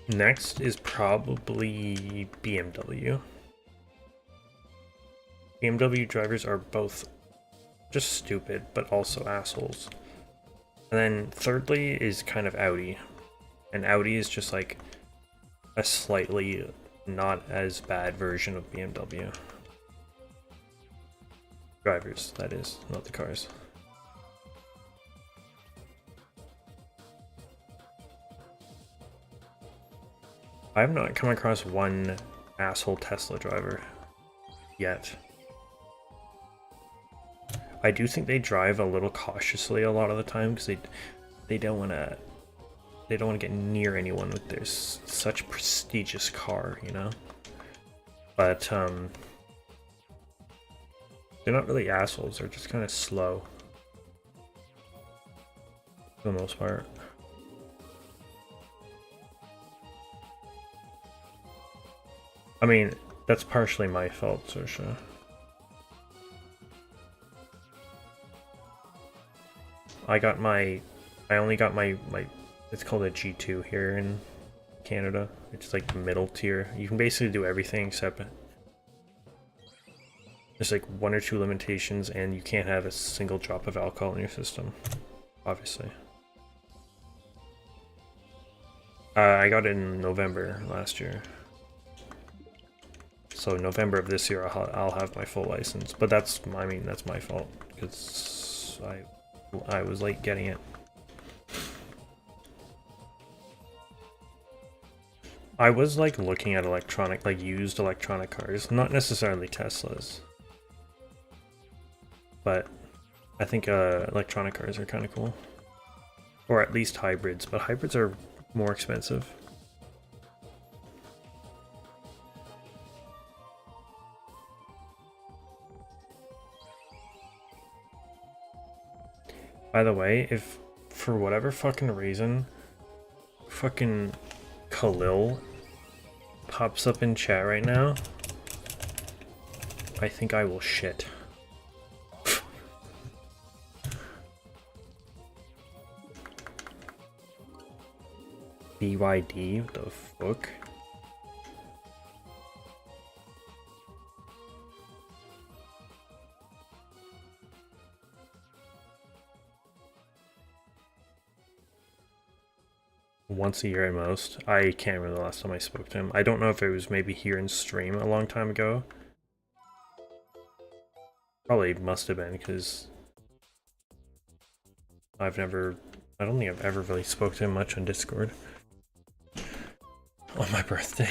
Next is probably BMW. BMW drivers are both just stupid, but also assholes. And then thirdly is kind of Audi. And Audi is just like a slightly not as bad version of BMW. Drivers, that is, not the cars. I have not come across one asshole Tesla driver yet. I do think they drive a little cautiously a lot of the time because they don't want to get near anyone with their such prestigious car, you know? But they're not really assholes, they're just kind of slow for the most part. I mean, that's partially my fault, Saoirse. I only got my it's called a G2 here in Canada. It's like the middle tier. You can basically do everything except there's like one or two limitations, and you can't have a single drop of alcohol in your system, obviously. I got it in November last year. So November of this year I'll have my full license, but that's my fault because I was late getting it. I was like looking at used electronic cars, not necessarily Teslas, but I think electronic cars are kind of cool. Or at least hybrids, but hybrids are more expensive. By the way, if for whatever fucking reason, fucking Khalil pops up in chat right now, I think I will shit. BYD, what the fuck? Once a year at most. I can't remember the last time I spoke to him. I don't know if it was maybe here in stream a long time ago. Probably must have been, because I don't think I've ever really spoke to him much on Discord. On my birthday.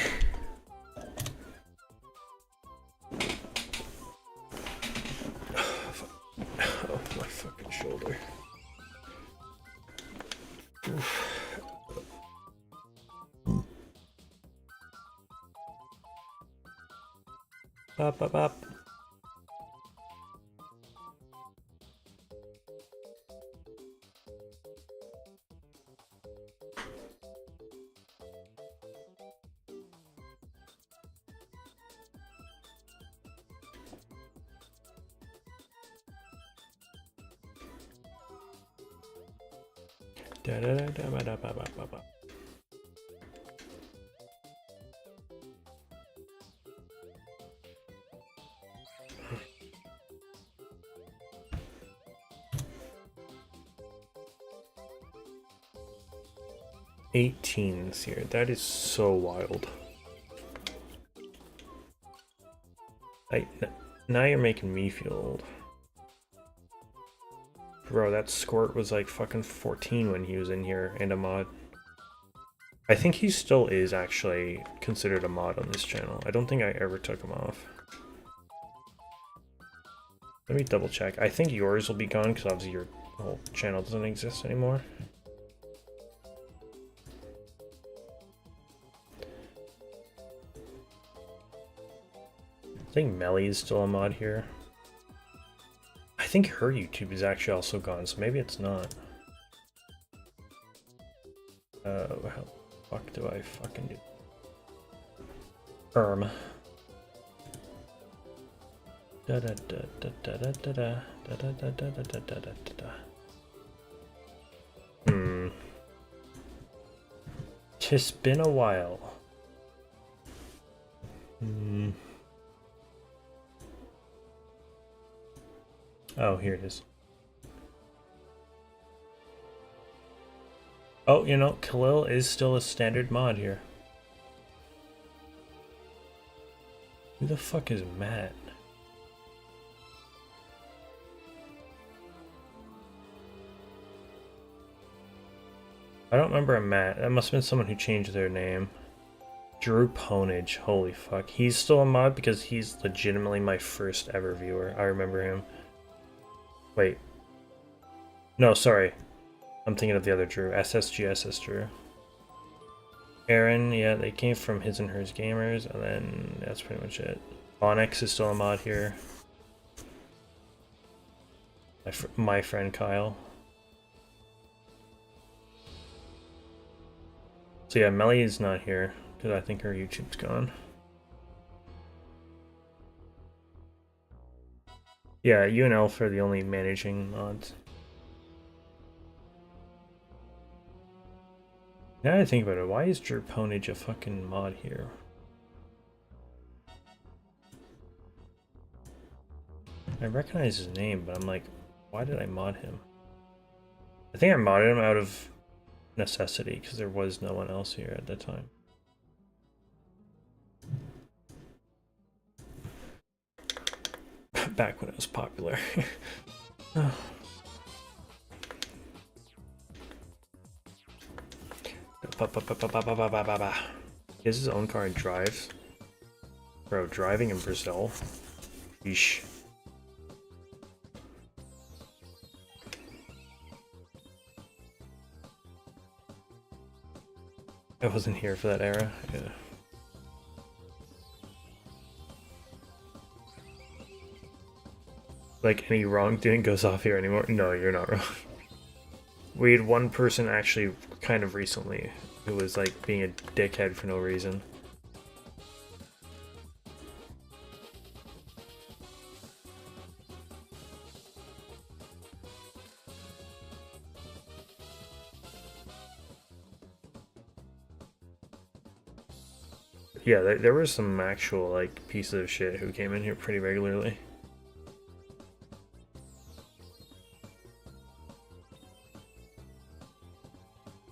Oh, my fucking shoulder. Oof. Bop, bop, bop. Da da da da da da da da da. 18 this year. That is so wild. Now you're making me feel old. Bro, that Squirt was like fucking 14 when he was in here and a mod. I think he still is actually considered a mod on this channel. I don't think I ever took him off. Let me double check. I think yours will be gone because obviously your whole channel doesn't exist anymore. I think Melly is still a mod here. I think her YouTube is actually also gone, so maybe it's not. How the fuck do I fucking do? Da da da da da da da da da da da da da da da. It's been a while. Oh, here it is. Oh, you know, Khalil is still a standard mod here. Who the fuck is Matt? I don't remember a Matt. That must have been someone who changed their name. Drew Ponage. Holy fuck. He's still a mod because he's legitimately my first ever viewer. I remember him. Wait. No, sorry. I'm thinking of the other Drew. SSGSS Drew. Aaron, yeah, they came from His and Hers Gamers, and then that's pretty much it. Onyx is still a mod here. My friend Kyle. So yeah, Melly is not here, because I think her YouTube's gone. Yeah, you and Elf are the only managing mods. Now that I think about it, why is Jerponage a fucking mod here? I recognize his name, but I'm like, why did I mod him? I think I modded him out of necessity, because there was no one else here at the time. Back when it was popular. Oh. He has his own car and drives. Bro, driving in Brazil? Yeesh. I wasn't here for that era. Yeah. Like any wrongdoing goes off here anymore. No, you're not wrong. We had one person actually kind of recently who was like being a dickhead for no reason. Yeah, there was some actual like pieces of shit who came in here pretty regularly.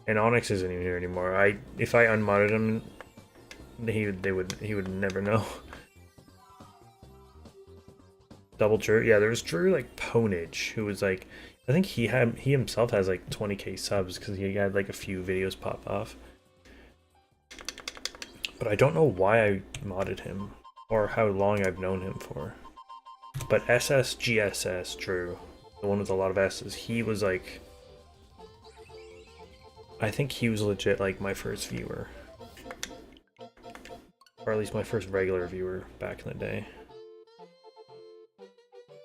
And Onyx isn't even here anymore. If I unmodded him, he would never know. Double Drew, yeah, there was Drew like Ponage, who was like, I think he himself has like 20k subs because he had like a few videos pop off. But I don't know why I modded him or how long I've known him for. But SSGSS Drew, the one with a lot of S's, he was like, I think he was legit like my first viewer. Or at least my first regular viewer back in the day.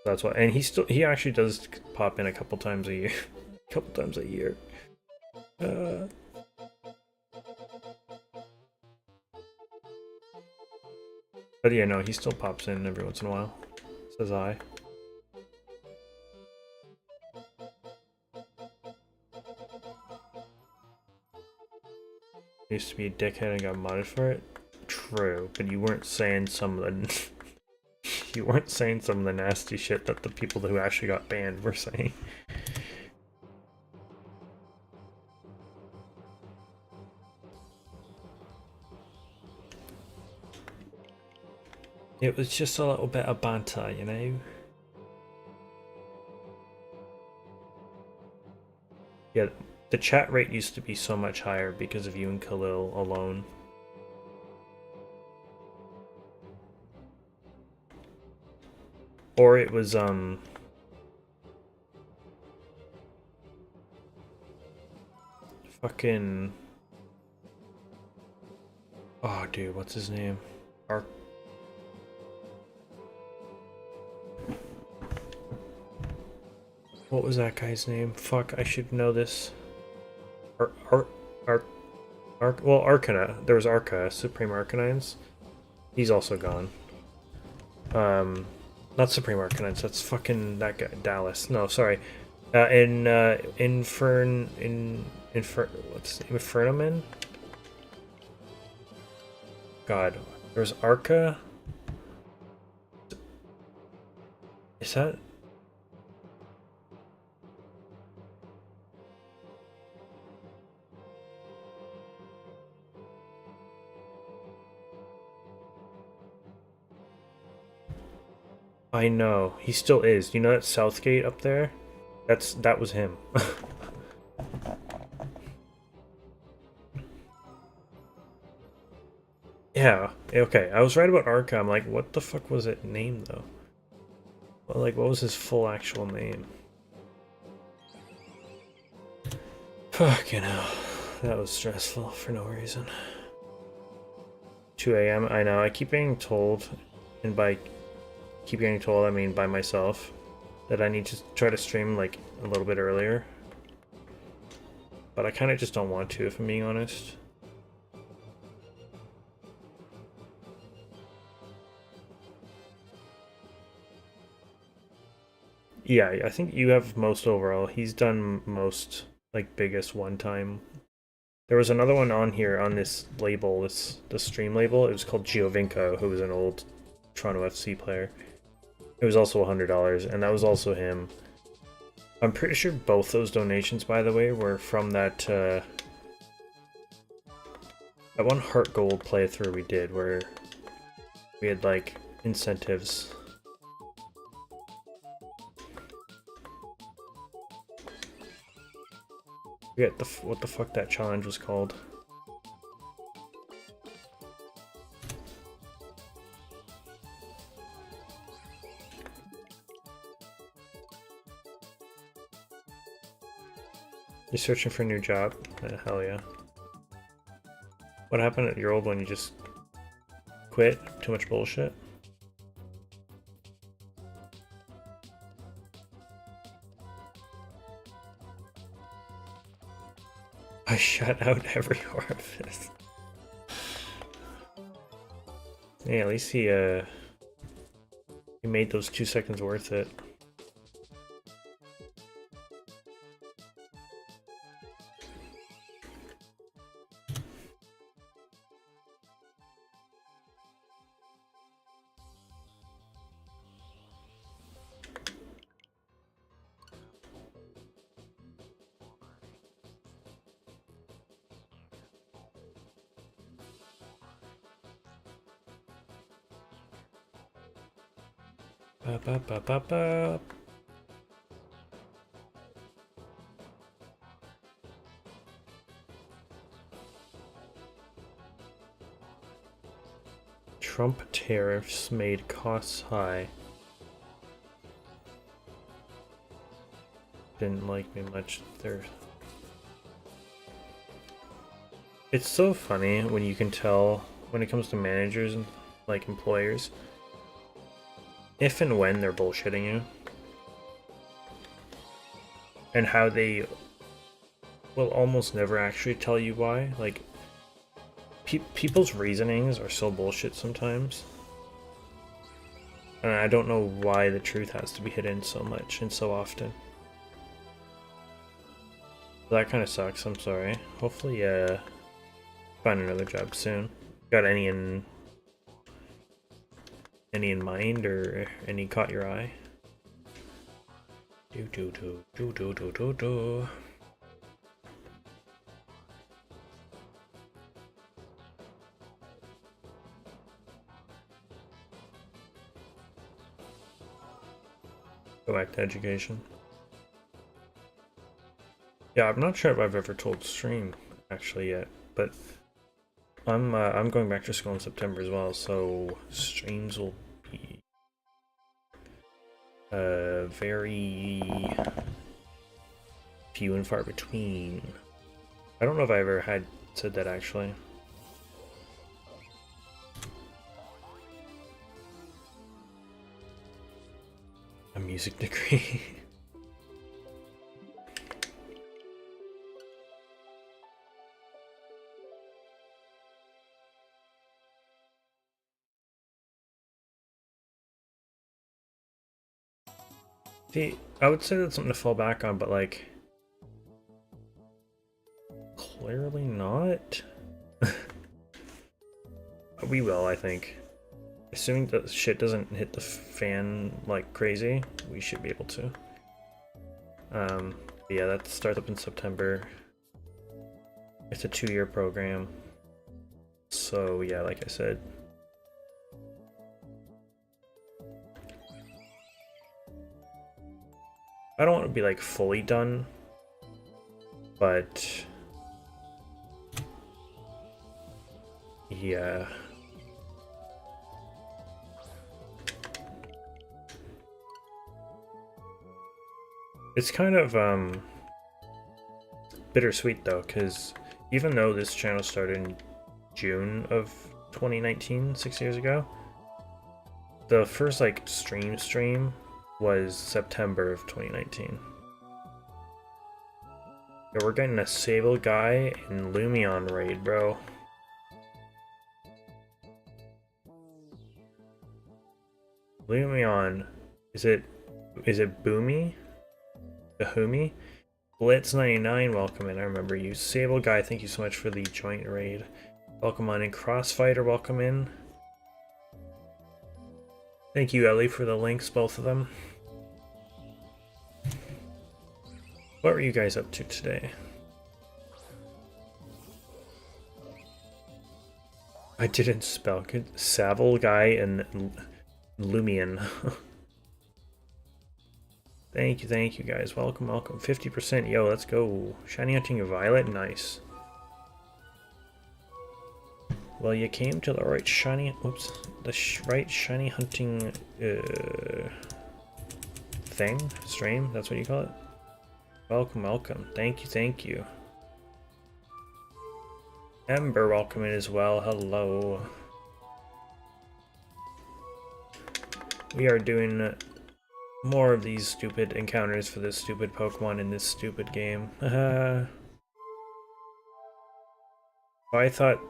That's why, and he actually does pop in a couple times a year. But yeah, no, he still pops in every once in a while. Says I. Used to be a dickhead and got modded for it. True, but you weren't saying some of the you weren't saying some of the nasty shit that the people who actually got banned were saying. It was just a little bit of banter, you know? Yeah, the chat rate used to be so much higher because of you and Khalil alone. Or it was, fucking... Oh, dude, what's his name? What was that guy's name? Fuck, I should know this. Well, Arcana. There was Arca, Supreme Arcanines. He's also gone. Not Supreme Arcanines, that's fucking that guy, Dallas. No, sorry. What's Infernoman? God, there's Arca. Is that? I know, he still is. You know that Southgate up there? That was him. Yeah, okay, I was right about Arca. I'm like, what the fuck was it named though? Well, like, what was his full actual name? Fucking hell. That was stressful for no reason. 2 a.m. I know, I keep getting told, and by keep getting told I mean by myself, that I need to try to stream like a little bit earlier. But I kind of just don't want to, if I'm being honest. Yeah, I think you have most overall. He's done most, like, biggest one time. There was another one on here on this label, the stream label. It was called Giovinco, who was an old Toronto FC player. It was also $100, and that was also him. I'm pretty sure both those donations, by the way, were from that one Heart Gold playthrough we did, where we had, like, incentives. I forget what the fuck that challenge was called. You're searching for a new job? Hell yeah. What happened at your old one? You just quit? Too much bullshit? I shut out every orifice. Yeah, at least he made those 2 seconds worth it. Ba, ba, ba, ba, ba. Trump tariffs made costs high. Didn't like me much there. It's so funny when you can tell when it comes to managers and like employers if and when they're bullshitting you, and how they will almost never actually tell you why. Like, people's reasonings are so bullshit sometimes, and I don't know why the truth has to be hidden so much and so often. That kind of sucks. I'm sorry. Hopefully, find another job soon. Got any in mind, or any caught your eye? Do. Go back to education. Yeah, I'm not sure if I've ever told stream actually yet, but I'm going back to school in September as well, so streams will be very few and far between. I don't know if I ever had said that actually. A music degree. See, I would say that's something to fall back on, but like, clearly not. We will, I think. Assuming that shit doesn't hit the fan like crazy, we should be able to. Yeah, that starts up in September. It's a 2-year program. So yeah, like I said. I don't want to be like fully done, but yeah. It's kind of bittersweet though, because even though this channel started in June of 2019, 6 years ago, the first like stream was September of 2019. Yeah, we're getting a Sable guy in Lumeon raid, bro. Lumeon, is it Boomy? Bahumi? Blitz99, welcome in. I remember you. Sable guy, thank you so much for the joint raid. Welcome on in. Crossfighter, welcome in. Thank you, Ellie, for the links, both of them. What were you guys up to today? I didn't spell good. Sable guy and Lumeon. Thank you guys. Welcome. 50%. Yo, let's go. Shiny Hunting Violet, nice. Well, you came to the right shiny. Oops, right shiny hunting thing stream. That's what you call it. Welcome. Thank you. Ember, welcome in as well. Hello. We are doing more of these stupid encounters for this stupid Pokemon in this stupid game. I thought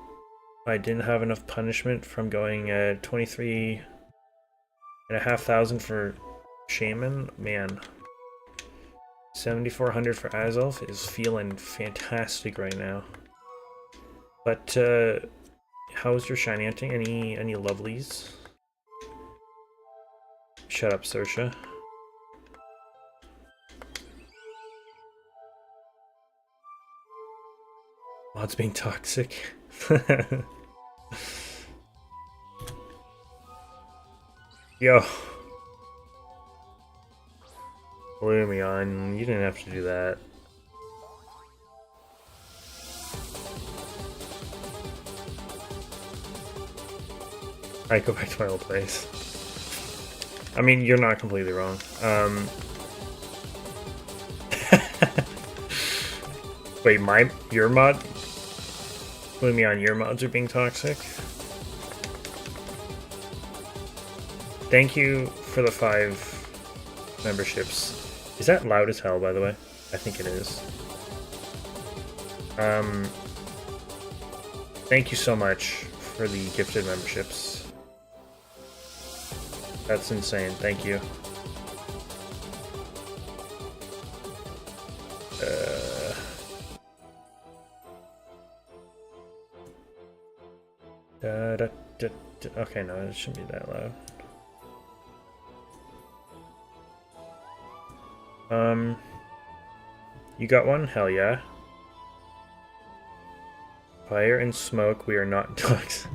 I didn't have enough punishment from going 23,500 for Shaman. Man, 7,400 for Azelf is feeling fantastic right now. But how's your shiny hunting? Any lovelies? Shut up, Saoirse. Mods being toxic. Yo. Lumeon, you didn't have to do that. I go back to my old place. I mean, you're not completely wrong. Wait, your mod? Lumeon, your mods are being toxic? Thank you for the 5 memberships. Is that loud as hell, by the way? I think it is. Thank you so much for the gifted memberships. That's insane. Thank you. Okay, no, it shouldn't be that loud. You got one? Hell yeah. Fire and smoke, we are not dogs.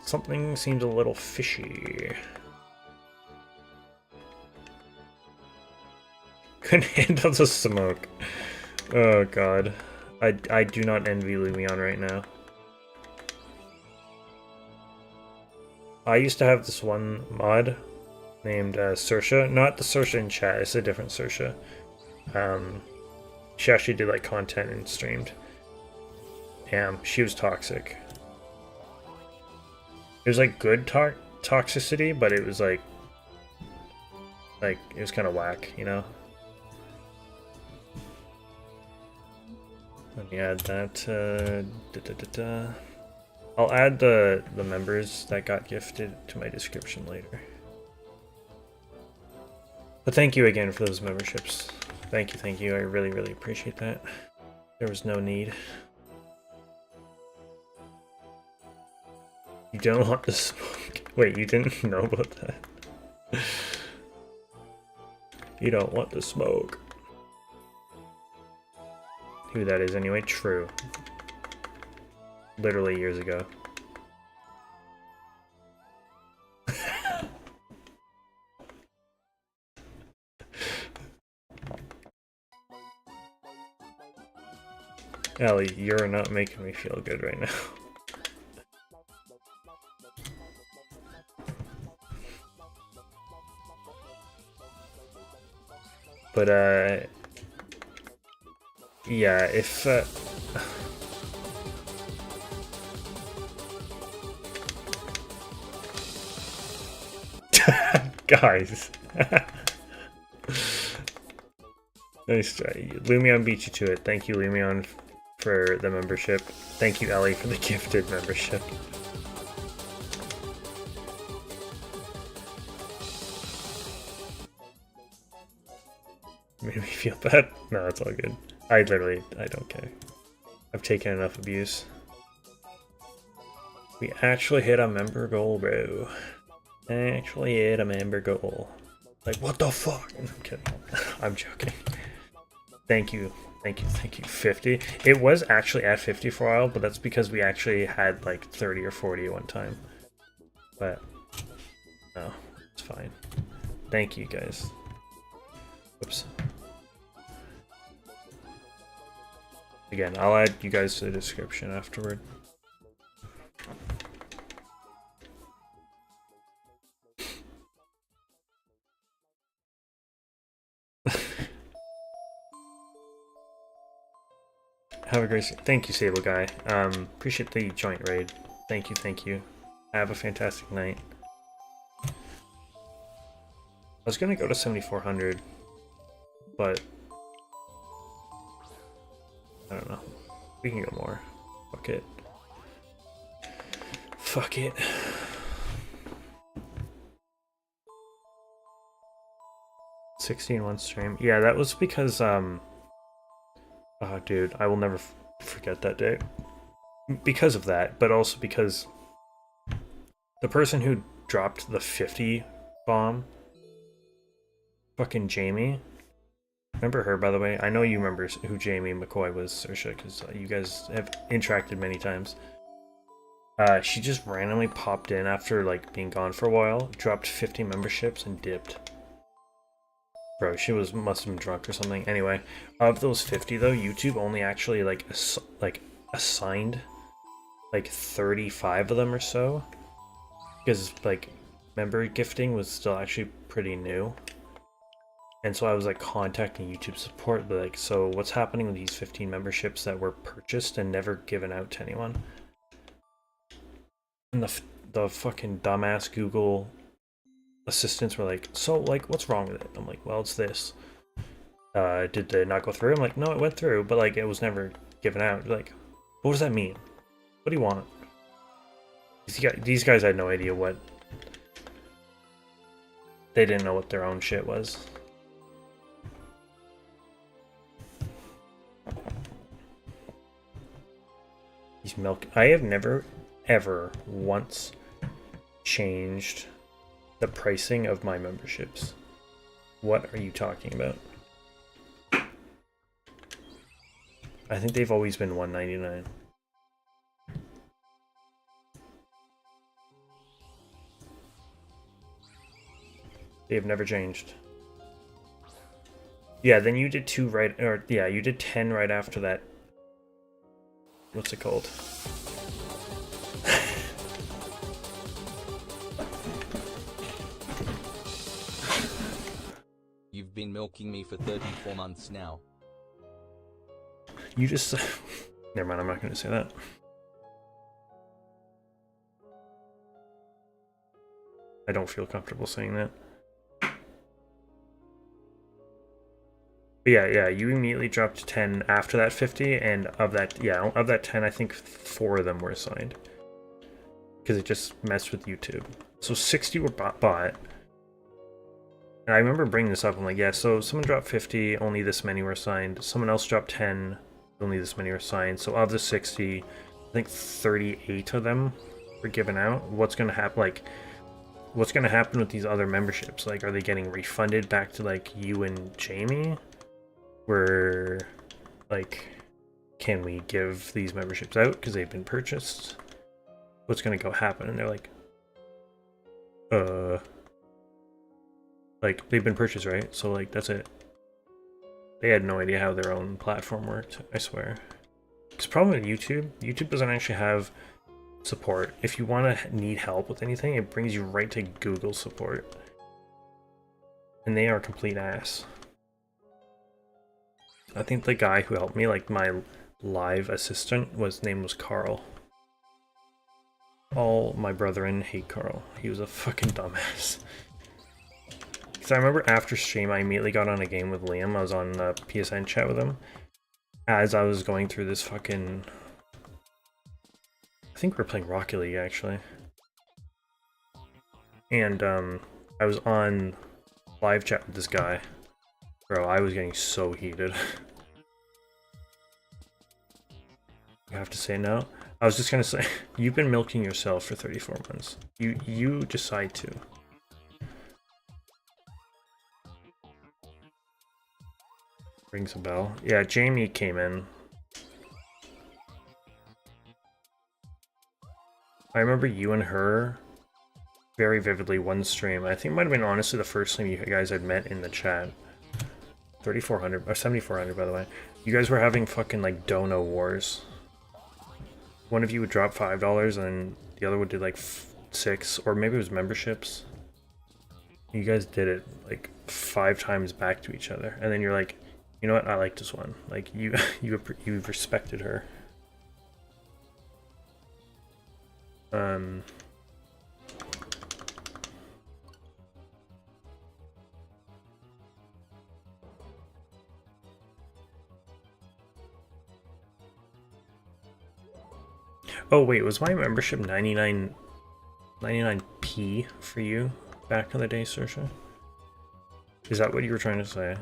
Something seems a little fishy. Couldn't handle the smoke. Oh god. I do not envy Lumeon right now. I used to have this one mod named Saoirse. Not the Saoirse in chat, it's a different Saoirse. She actually did like content and streamed. Damn, she was toxic. It was like good toxicity, but it was like it was kind of whack, you know? Let me add that. I'll add the members that got gifted to my description later. But thank you again for those memberships. Thank you. I really, really appreciate that. There was no need. You don't want the smoke. Wait, you didn't know about that? You don't want the smoke. Who that is anyway? True. Literally years ago. Ellie, you're not making me feel good right now. But yeah, if guys. Nice try. Lumeon beat you to it. Thank you, Lumeon, for the membership. Thank you, Ellie, for the gifted membership. Made me feel bad. No, it's all good. I don't care. I've taken enough abuse. We actually hit a member goal, bro. Actually hit a member goal. Like, what the fuck? I'm kidding. I'm joking. Thank you. 50. It was actually at 50 for a while, but that's because we actually had like 30 or 40 at one time. But no, it's fine. Thank you guys. Oops. Again, I'll add you guys to the description afterward. Have a great. Thank you, Sable Guy. Appreciate the joint raid. Thank you, thank you. Have a fantastic night. I was gonna go to 7,400, but I don't know. We can go more. Fuck it. Fuck it. $16 stream. Yeah, that was because oh dude, I will never forget that day. Because of that, but also because the person who dropped the 50 bomb, fucking Jamie. Remember her, by the way? I know you remember who Jamie McCoy was, Saoirse, because you guys have interacted many times. She just randomly popped in after like being gone for a while, dropped 50 memberships, and dipped. Bro, she must have been drunk or something. Anyway, of those 50 though, YouTube only actually like assigned like 35 of them or so, because like member gifting was still actually pretty new. And so I was like contacting YouTube support, like, so what's happening with these 15 memberships that were purchased and never given out to anyone? And the fucking dumbass Google assistants were like, so like, what's wrong with it? I'm like, well, it's this. Did it not go through? I'm like, no, it went through, but like, it was never given out. Like, what does that mean? What do you want? These guys had no idea what. They didn't know what their own shit was. Milk. I have never ever once changed the pricing of my memberships. What are you talking about? I think they've always been $1.99. They have never changed. Yeah, then you did 2 right, or yeah, you did 10 right after that. What's it called? You've been milking me for 34 months now. You just... Never mind, I'm not going to say that. I don't feel comfortable saying that. But yeah, you immediately dropped 10 after that 50, and of that 10, I think 4 of them were assigned. Because it just messed with YouTube. So 60 were bought. And I remember bringing this up, I'm like, yeah, so someone dropped 50, only this many were assigned. Someone else dropped 10, only this many were assigned. So of the 60, I think 38 of them were given out. What's going to happen, like, what's going to happen with these other memberships? Like, are they getting refunded back to, like, you and Jamie? Where, like, can we give these memberships out because they've been purchased? What's gonna go happen? And they're like, like, they've been purchased, right? So, like, that's it. They had no idea how their own platform worked, I swear. Because problem with YouTube doesn't actually have support. If you want to need help with anything, it brings you right to Google support. And they are complete ass. I think the guy who helped me, like my live assistant, name was Carl. All my brethren hate Carl. He was a fucking dumbass. Because I remember after stream, I immediately got on a game with Liam. I was on a PSN chat with him. As I was going through this fucking... I think we were playing Rocket League, actually. And I was on live chat with this guy. Bro, I was getting so heated. You have to say no? I was just gonna say, you've been milking yourself for 34 months. You decide to. Rings a bell. Yeah, Jamie came in. I remember you and her very vividly one stream. I think it might have been honestly the first time you guys had met in the chat. 3,400 or 7,400 by the way. You guys were having fucking like dono wars. One of you would drop $5 and the other would do like 6, or maybe it was memberships. You guys did it like 5 times back to each other, and then you're like, You know what? I like this one. Like you, you've respected her. Oh wait, was my membership 99p for you back in the day, Saoirse? Is that what you were trying to say?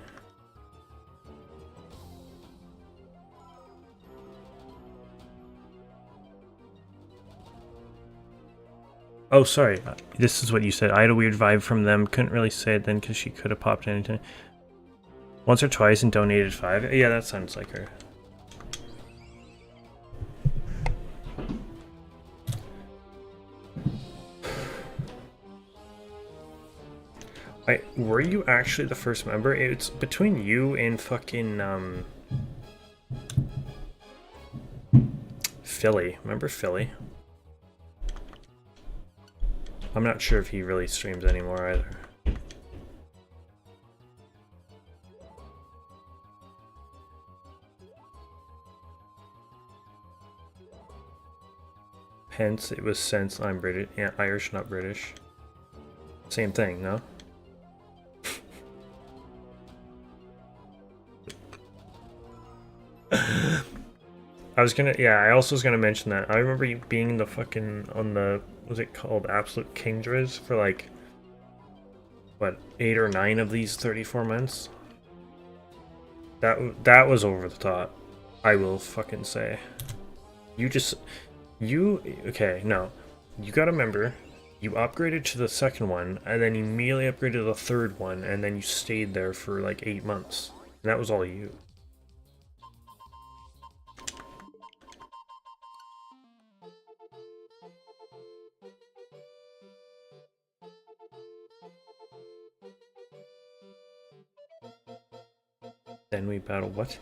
Oh, sorry. This is what you said. I had a weird vibe from them. Couldn't really say it then because she could have popped anytime. Once or twice and donated 5. Yeah, that sounds like her. Were you actually the first member? It's between you and fucking, Philly. Remember Philly? I'm not sure if he really streams anymore either. Hence, it was since I'm British. Yeah, Irish, not British. Same thing, no? I also was gonna mention that. I remember you being the fucking, on the, was it called Absolute Kingdras for like, what, 8 or 9 of these 34 months? That was over the top. I will fucking say. Okay, no. You got a member, you upgraded to the second one, and then you immediately upgraded to the third one, and then you stayed there for like 8 months. And that was all you. Then we battle what?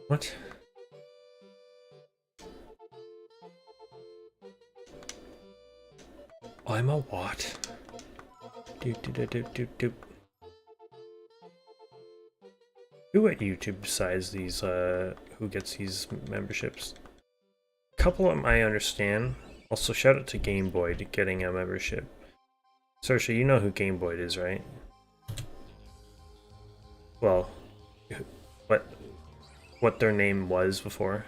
What? I'm a what? Doop doop doop doop doop. Who at YouTube besides these who gets these memberships? A couple of them I understand. Also shout out to Game Boy to getting a membership. Saoirse, you know who Game Boy is, right? Well, what their name was before.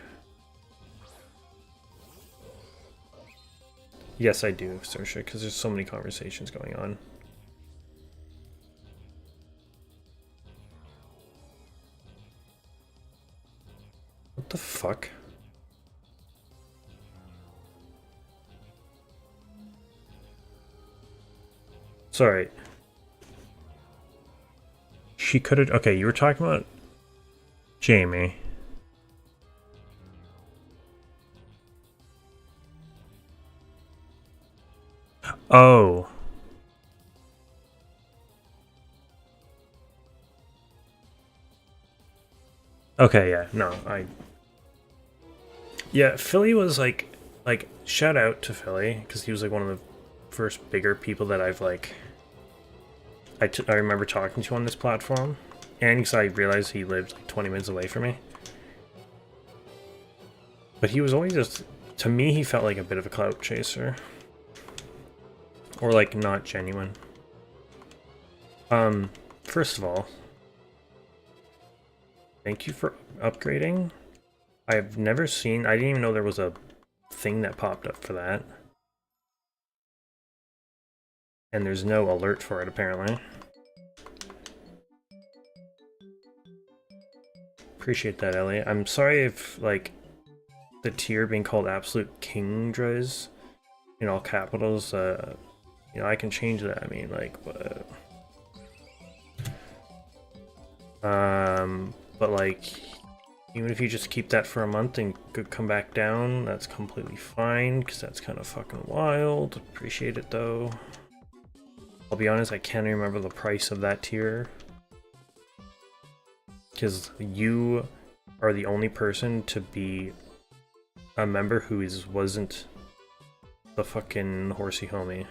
Yes, I do, Saoirse, because there's so many conversations going on. What the fuck? Sorry. She could have... Okay, you were talking about Jamie. Oh. Okay, yeah, no, Yeah, Philly was like, shout out to Philly, because he was like one of the first bigger people that I've like... I remember talking to on this platform, and because I realized he lived like 20 minutes away from me. But he was always just... To me, he felt like a bit of a clout chaser. Or like, not genuine. First of all, thank you for upgrading. I've never seen... I didn't even know there was a thing that popped up for that. And there's no alert for it, apparently. Appreciate that, Ellie. I'm sorry if, like, the tier being called Absolute Kingdras in all capitals, you know, I can change that, I mean, like, but like, even if you just keep that for a month and could come back down, that's completely fine, because that's kind of fucking wild. Appreciate it, though. I'll be honest, I can't remember the price of that tier. Because you are the only person to be a member who wasn't the fucking horsey homie.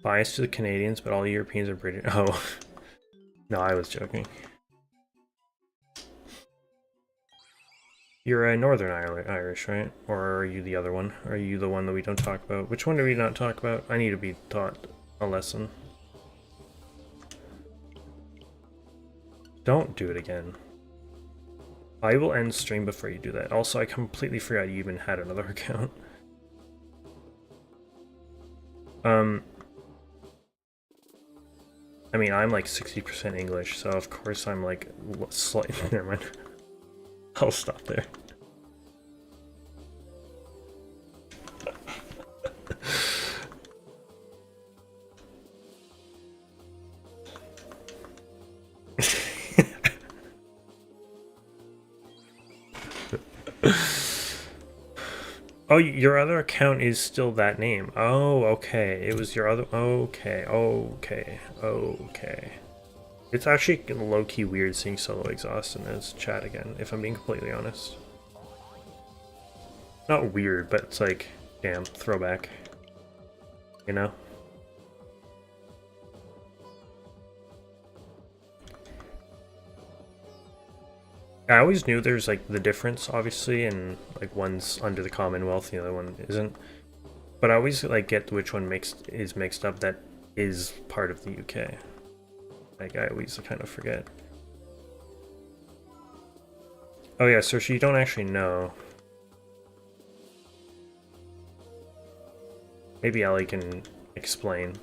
Bias to the Canadians, but all Europeans are British. Oh. No, I was joking. You're Northern Irish, right? Or are you the other one? Are you the one that we don't talk about? Which one do we not talk about? I need to be taught a lesson. Don't do it again. I will end stream before you do that. Also, I completely forgot you even had another account. I mean, I'm like 60% English, so of course I'm like slightly. Never mind. I'll stop there. Oh, your other account is still that name. Oh, okay. It was your other. Okay, okay, okay. It's actually low-key weird seeing Solo Exhaust in his chat again, if I'm being completely honest. Not weird, but it's like, damn, throwback. You know? I always knew there's like the difference, obviously, and like one's under the Commonwealth, the other one isn't. But I always like get which one is mixed up that is part of the UK. Like I always kind of forget. Oh yeah, so you don't actually know. Maybe Ellie can explain.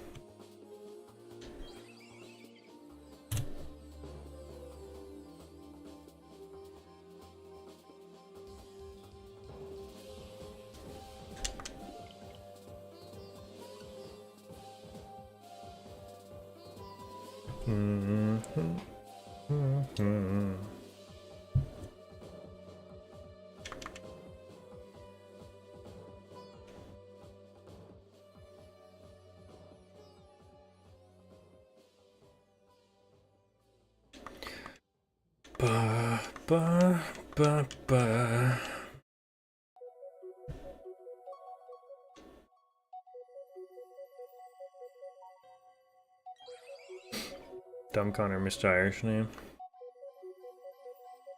Ba ba ba ba. Dumb Connor, Mr. Irish name.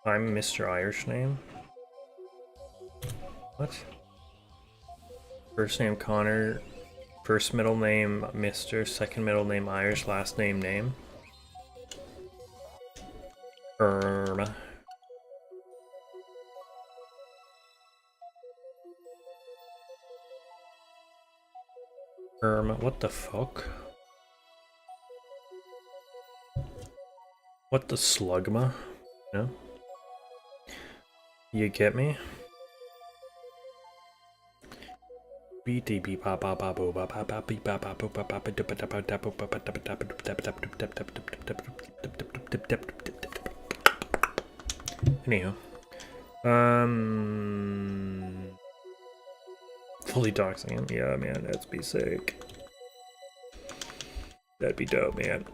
I'm Mr. Irish name. What? First name Connor, first middle name Mr., second middle name Irish, last name name. What the fuck? What the slugma? No? You get me? Anyhow. Fully doxing him. Yeah, man, that'd be sick. That'd be dope, man.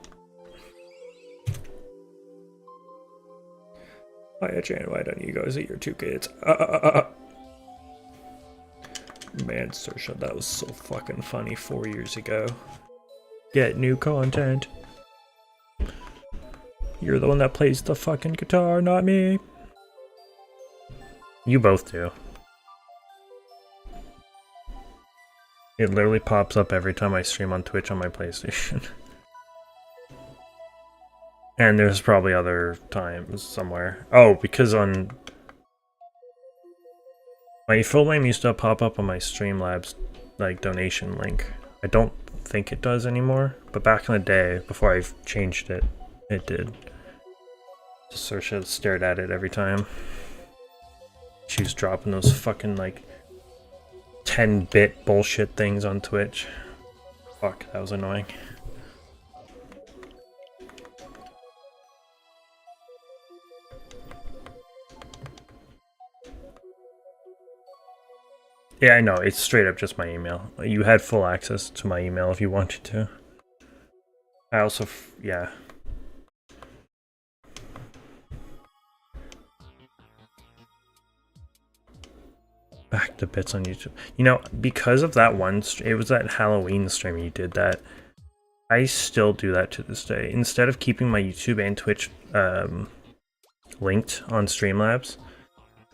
Why, Jan, why don't you go see your two kids? Man, Saoirse, that was so fucking funny 4 years ago. Get new content. You're the one that plays the fucking guitar, not me. You both do. It literally pops up every time I stream on Twitch on my PlayStation. And there's probably other times somewhere. Oh, because on... my full name used to pop up on my Streamlabs like donation link. I don't think it does anymore, but back in the day, before I changed it, it did. Saoirse stared at it every time. She was dropping those fucking like 10-bit bullshit things on Twitch. Fuck, that was annoying. Yeah, I know, it's straight up just my email. You had full access to my email if you wanted to. I also, yeah. Back to bits on YouTube. You know, because of that one, it was that Halloween stream you did that. I still do that to this day. Instead of keeping my YouTube and Twitch linked on Streamlabs,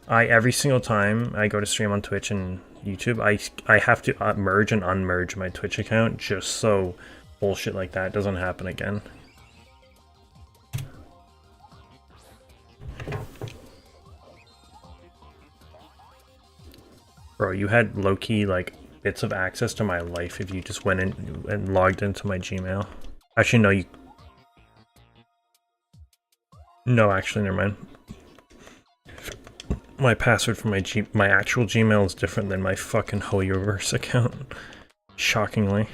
every single time I go to stream on Twitch and YouTube, I have to merge and unmerge my Twitch account just so bullshit like that doesn't happen again. Bro, you had low-key like bits of access to my life if you just went in and logged into my Gmail. Actually, no, you... No, actually, never mind. My password for my actual Gmail is different than my fucking Hoyoverse account. Shockingly.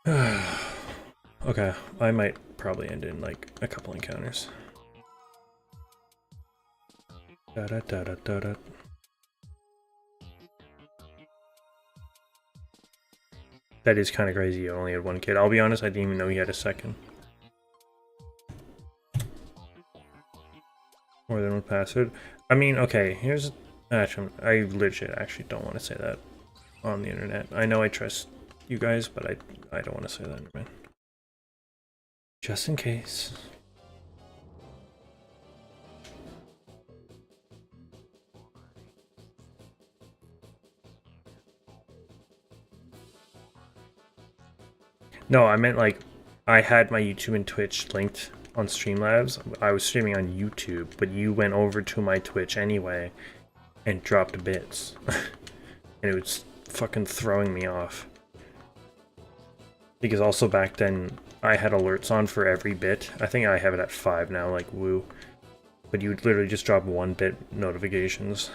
Okay, I might probably end in like a couple encounters. Da-da-da-da-da-da. That is kind of crazy. You only had one kid. I'll be honest, I didn't even know he had a second. More than one password. I mean, okay, here's... Actually, I legit actually don't want to say that on the internet. I know I trust you guys, but I don't want to say that, man. Just in case. No, I meant like I had my YouTube and Twitch linked on Streamlabs. I was streaming on YouTube, but you went over to my Twitch anyway and dropped bits. And it was fucking throwing me off. Because also back then I had alerts on for every bit. I think I have it at 5 now, like woo. But you would literally just drop 1 bit notifications.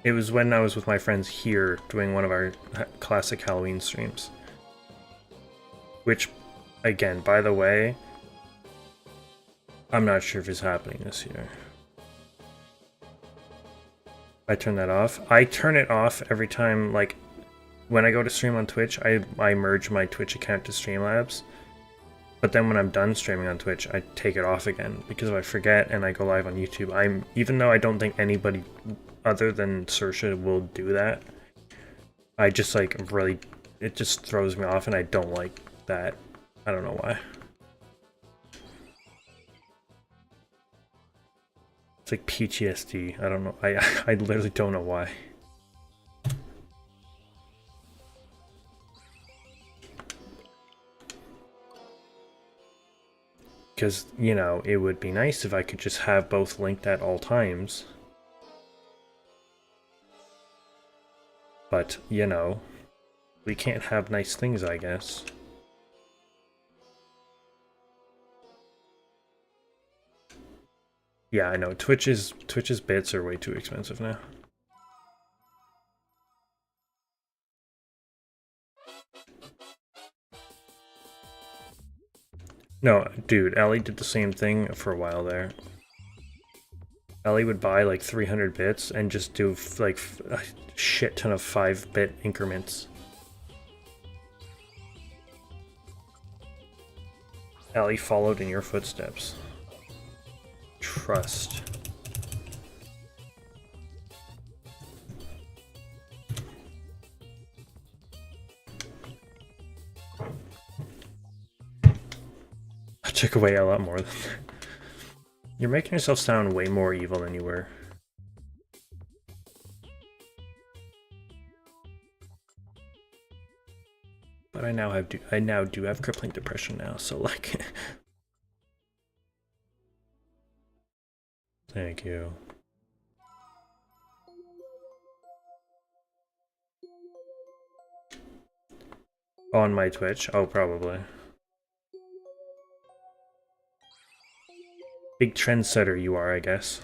It was when I was with my friends here doing one of our classic Halloween streams. Which, again, by the way, I'm not sure if it's happening this year. I turn that off. I turn it off every time, like, when I go to stream on Twitch, I merge my Twitch account to Streamlabs. But then when I'm done streaming on Twitch, I take it off again. Because if I forget and I go live on YouTube, even though I don't think anybody other than Saoirse will do that, I just like really, it just throws me off and I don't like that. I don't know why. It's like PTSD. I don't know. I literally don't know why. Because, you know, it would be nice if I could just have both linked at all times. But, you know, we can't have nice things, I guess. Yeah, I know. Twitch's bits are way too expensive now. No, dude, Ellie did the same thing for a while there. Ellie would buy like 300 bits and just do like a shit ton of 5-bit increments. Ellie followed in your footsteps. Trust. I took away a lot more than that. You're making yourself sound way more evil than you were. But I now do have crippling depression now, so like thank you. On my Twitch? Oh, probably. Big trendsetter you are, I guess.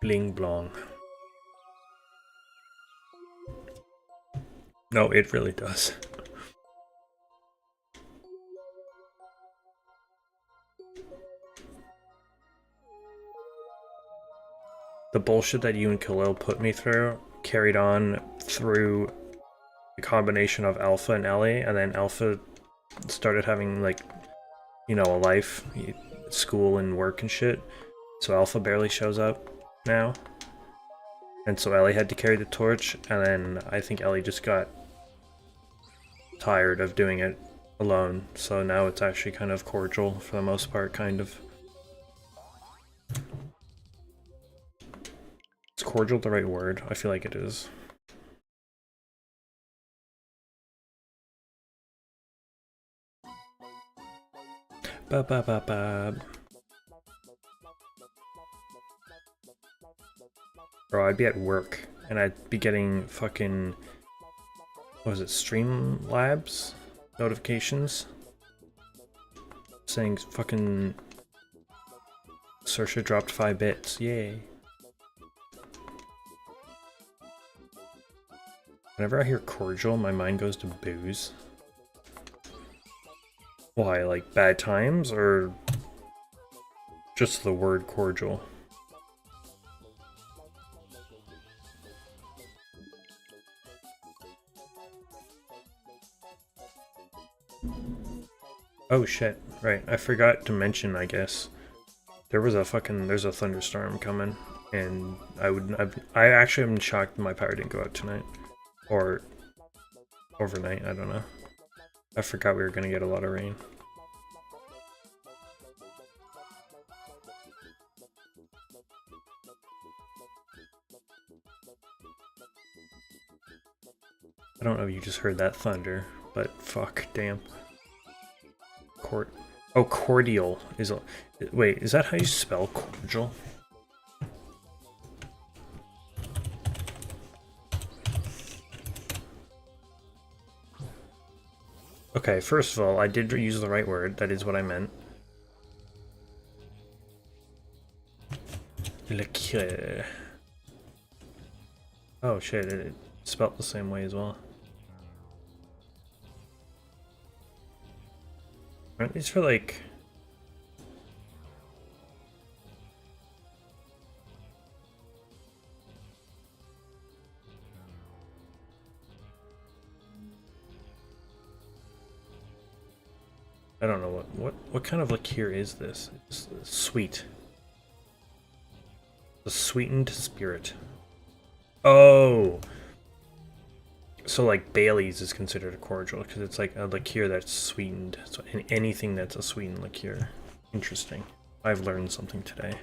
Bling blong. No, it really does. The bullshit that you and Khalil put me through carried on through the combination of Alpha and Ellie, and then Alpha started having, like, you know, a life, school and work and shit. So Alpha barely shows up now. And so Ellie had to carry the torch, and then I think Ellie just got tired of doing it alone. So now it's actually kind of cordial for the most part, kind of. Is cordial the right word? I feel like it is. Ba-ba-ba-ba. Bro, I'd be at work, and I'd be getting fucking, what was it, Streamlabs notifications? Saying fucking Saoirse dropped 5 bits, yay. Whenever I hear cordial, my mind goes to booze. Why, like bad times, or just the word cordial? Oh shit, right, I forgot to mention, I guess, there's a thunderstorm coming, and I actually am shocked my power didn't go out tonight. Or overnight, I don't know. I forgot we were gonna get a lot of rain. I don't know if you just heard that thunder, but fuck, damn. Cordial is a... Wait, is that how you spell cordial? Okay, first of all, I did use the right word. That is what I meant. Liqueur. Oh shit, it spelled the same way as well. Aren't these for like... I don't know what kind of liqueur is this? It's sweet. The sweetened spirit. Oh! So like Bailey's is considered a cordial because it's like a liqueur that's sweetened. So anything that's a sweetened liqueur. Interesting. I've learned something today.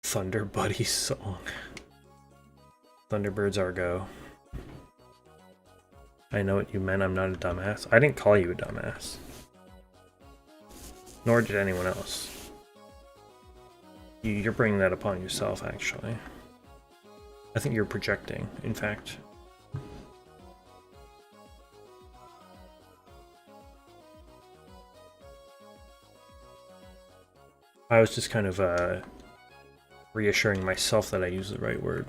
Thunder Buddy song. Thunderbirds are go. I know what you meant, I'm not a dumbass. I didn't call you a dumbass. Nor did anyone else. You're bringing that upon yourself, actually. I think you're projecting, in fact. I was just kind of reassuring myself that I used the right word.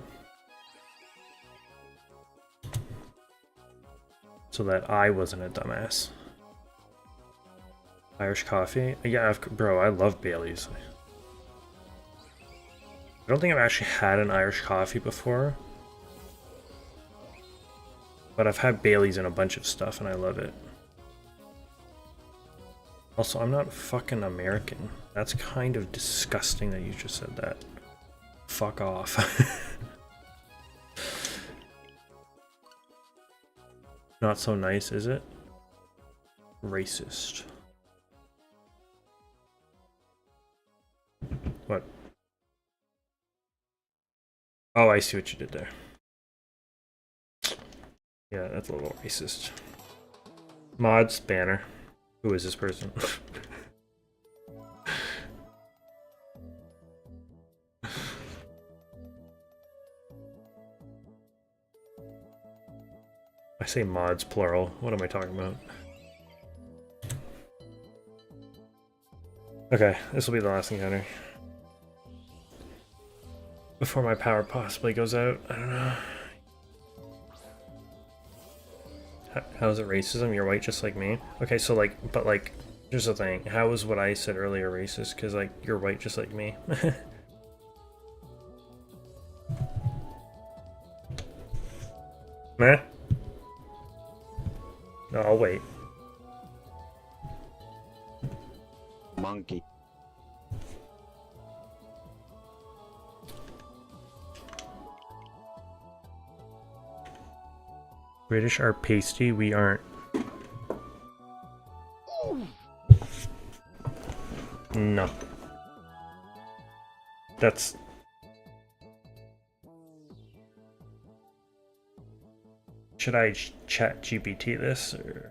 So that I wasn't a dumbass. Irish coffee? Yeah, bro, I love Bailey's. I don't think I've actually had an Irish coffee before. But I've had Bailey's in a bunch of stuff and I love it. Also, I'm not fucking American. That's kind of disgusting that you just said that. Fuck off. Not so nice, is it? Racist. What? Oh, I see what you did there. Yeah, that's a little racist. Mods banner. Who is this person? I say mods plural. What am I talking about? Okay, this will be the last encounter. Before my power possibly goes out. I don't know. How is it racism? You're white just like me? Okay, so like, but like, here's the thing. How was what I said earlier racist? Because like, you're white just like me. Meh. No, I'll wait. Monkey. British are pasty, we aren't. No. That's... Should I chat GPT this, or...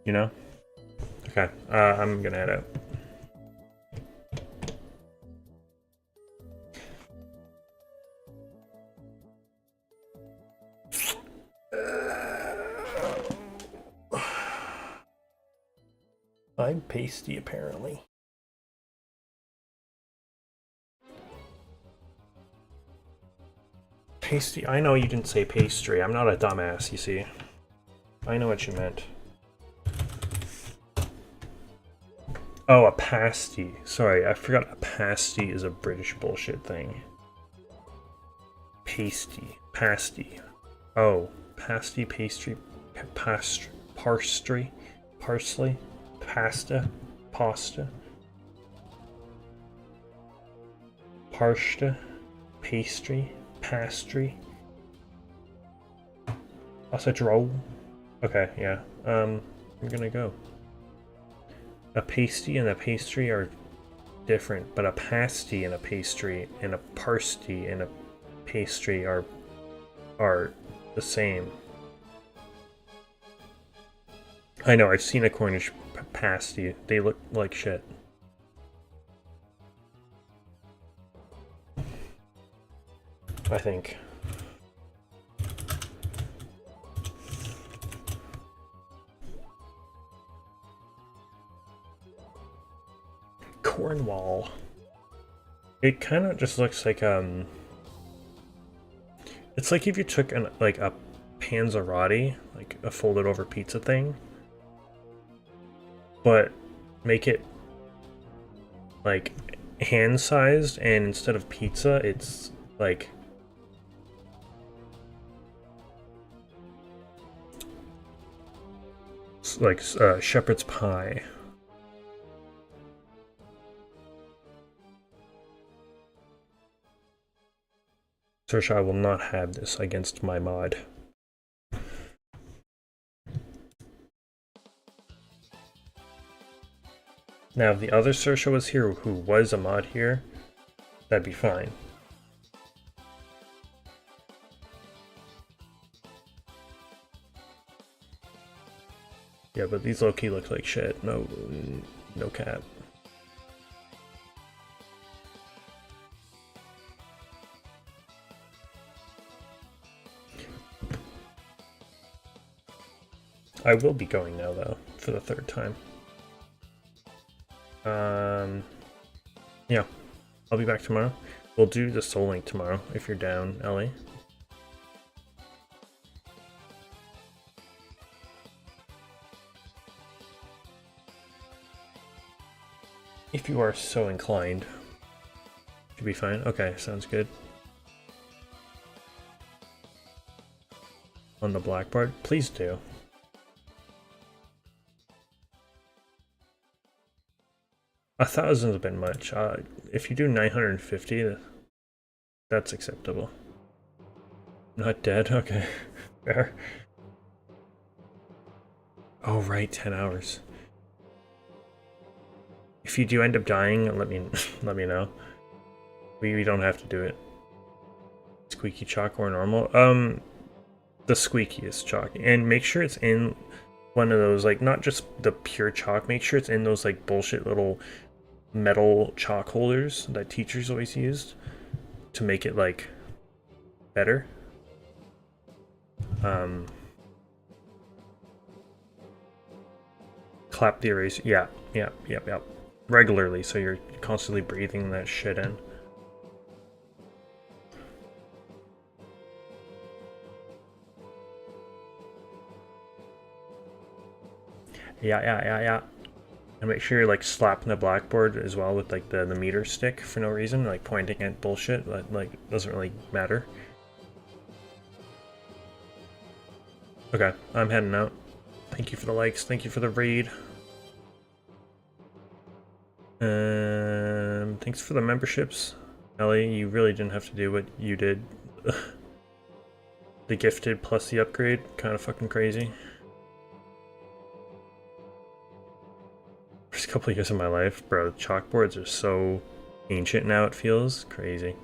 You know? Okay, I'm gonna head out. I'm pasty, apparently. Pasty, I know you didn't say pastry. I'm not a dumbass, you see. I know what you meant. Oh, a pasty. Sorry, I forgot a pasty is a British bullshit thing. Pasty. Pasty. Oh, pasty, pastry, parsley, pasta, pasta, parsta, pastry, pastry. Also droll. Okay, yeah. I'm gonna go. A pasty and a pastry are different, but a pasty and a pastry and a parsty and a pastry are the same. I know, I've seen a Cornish pasty. They look like shit. I think. Cornwall. It kind of just looks like it's like if you took a panzerotti, like a folded over pizza thing, but make it like hand sized, and instead of pizza it's like shepherd's pie. Search, I will not have this against my mod. Now, if the other Sersha was here who was a mod here, that'd be fine. Yeah, but these low-key look like shit. No cap. I will be going now, though, for the third time. Yeah, I'll be back tomorrow. We'll do the Soul Link tomorrow, if you're down, Ellie. If you are so inclined. Should be fine. Okay, sounds good. On the blackboard? Please do. A 1,000's a bit much. If you do 950, that's acceptable. Not dead? Okay. Fair. Oh, right, 10 hours. If you do end up dying, let me know. We don't have to do it. Squeaky chalk or normal? The squeakiest chalk. And make sure it's in one of those, like, not just the pure chalk, make sure it's in those, like, bullshit little metal chalk holders that teachers always used to make it, like, better. Clap the eraser. Yeah. Regularly, so you're constantly breathing that shit in. Yeah. And make sure you're like slapping the blackboard as well with like the meter stick for no reason, like pointing at bullshit that like doesn't really matter. Okay, I'm heading out. Thank you for the likes, thank you for the raid. Thanks for the memberships. Ellie, you really didn't have to do what you did. The gifted plus the upgrade, kind of fucking crazy. First couple of years of my life, bro, chalkboards are so ancient now, it feels crazy.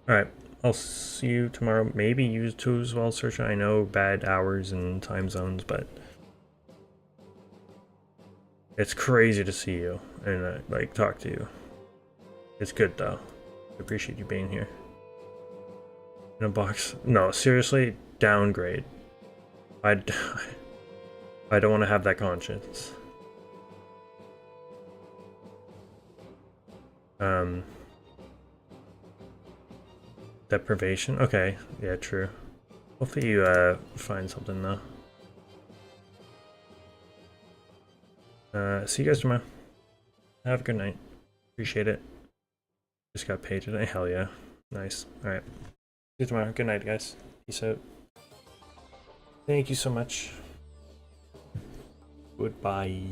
Alright, I'll see you tomorrow. Maybe you too as well, Searcher. I know bad hours and time zones, but it's crazy to see you and like talk to you. It's good though. I appreciate you being here. In a box? No, seriously, downgrade. I don't want to have that conscience. Deprivation? Okay, yeah, true. Hopefully you find something though. See you guys tomorrow. Have a good night. Appreciate it. Just got paid today. Hell yeah. Nice. Alright. See you tomorrow. Good night, guys. Peace out. Thank you so much. Goodbye.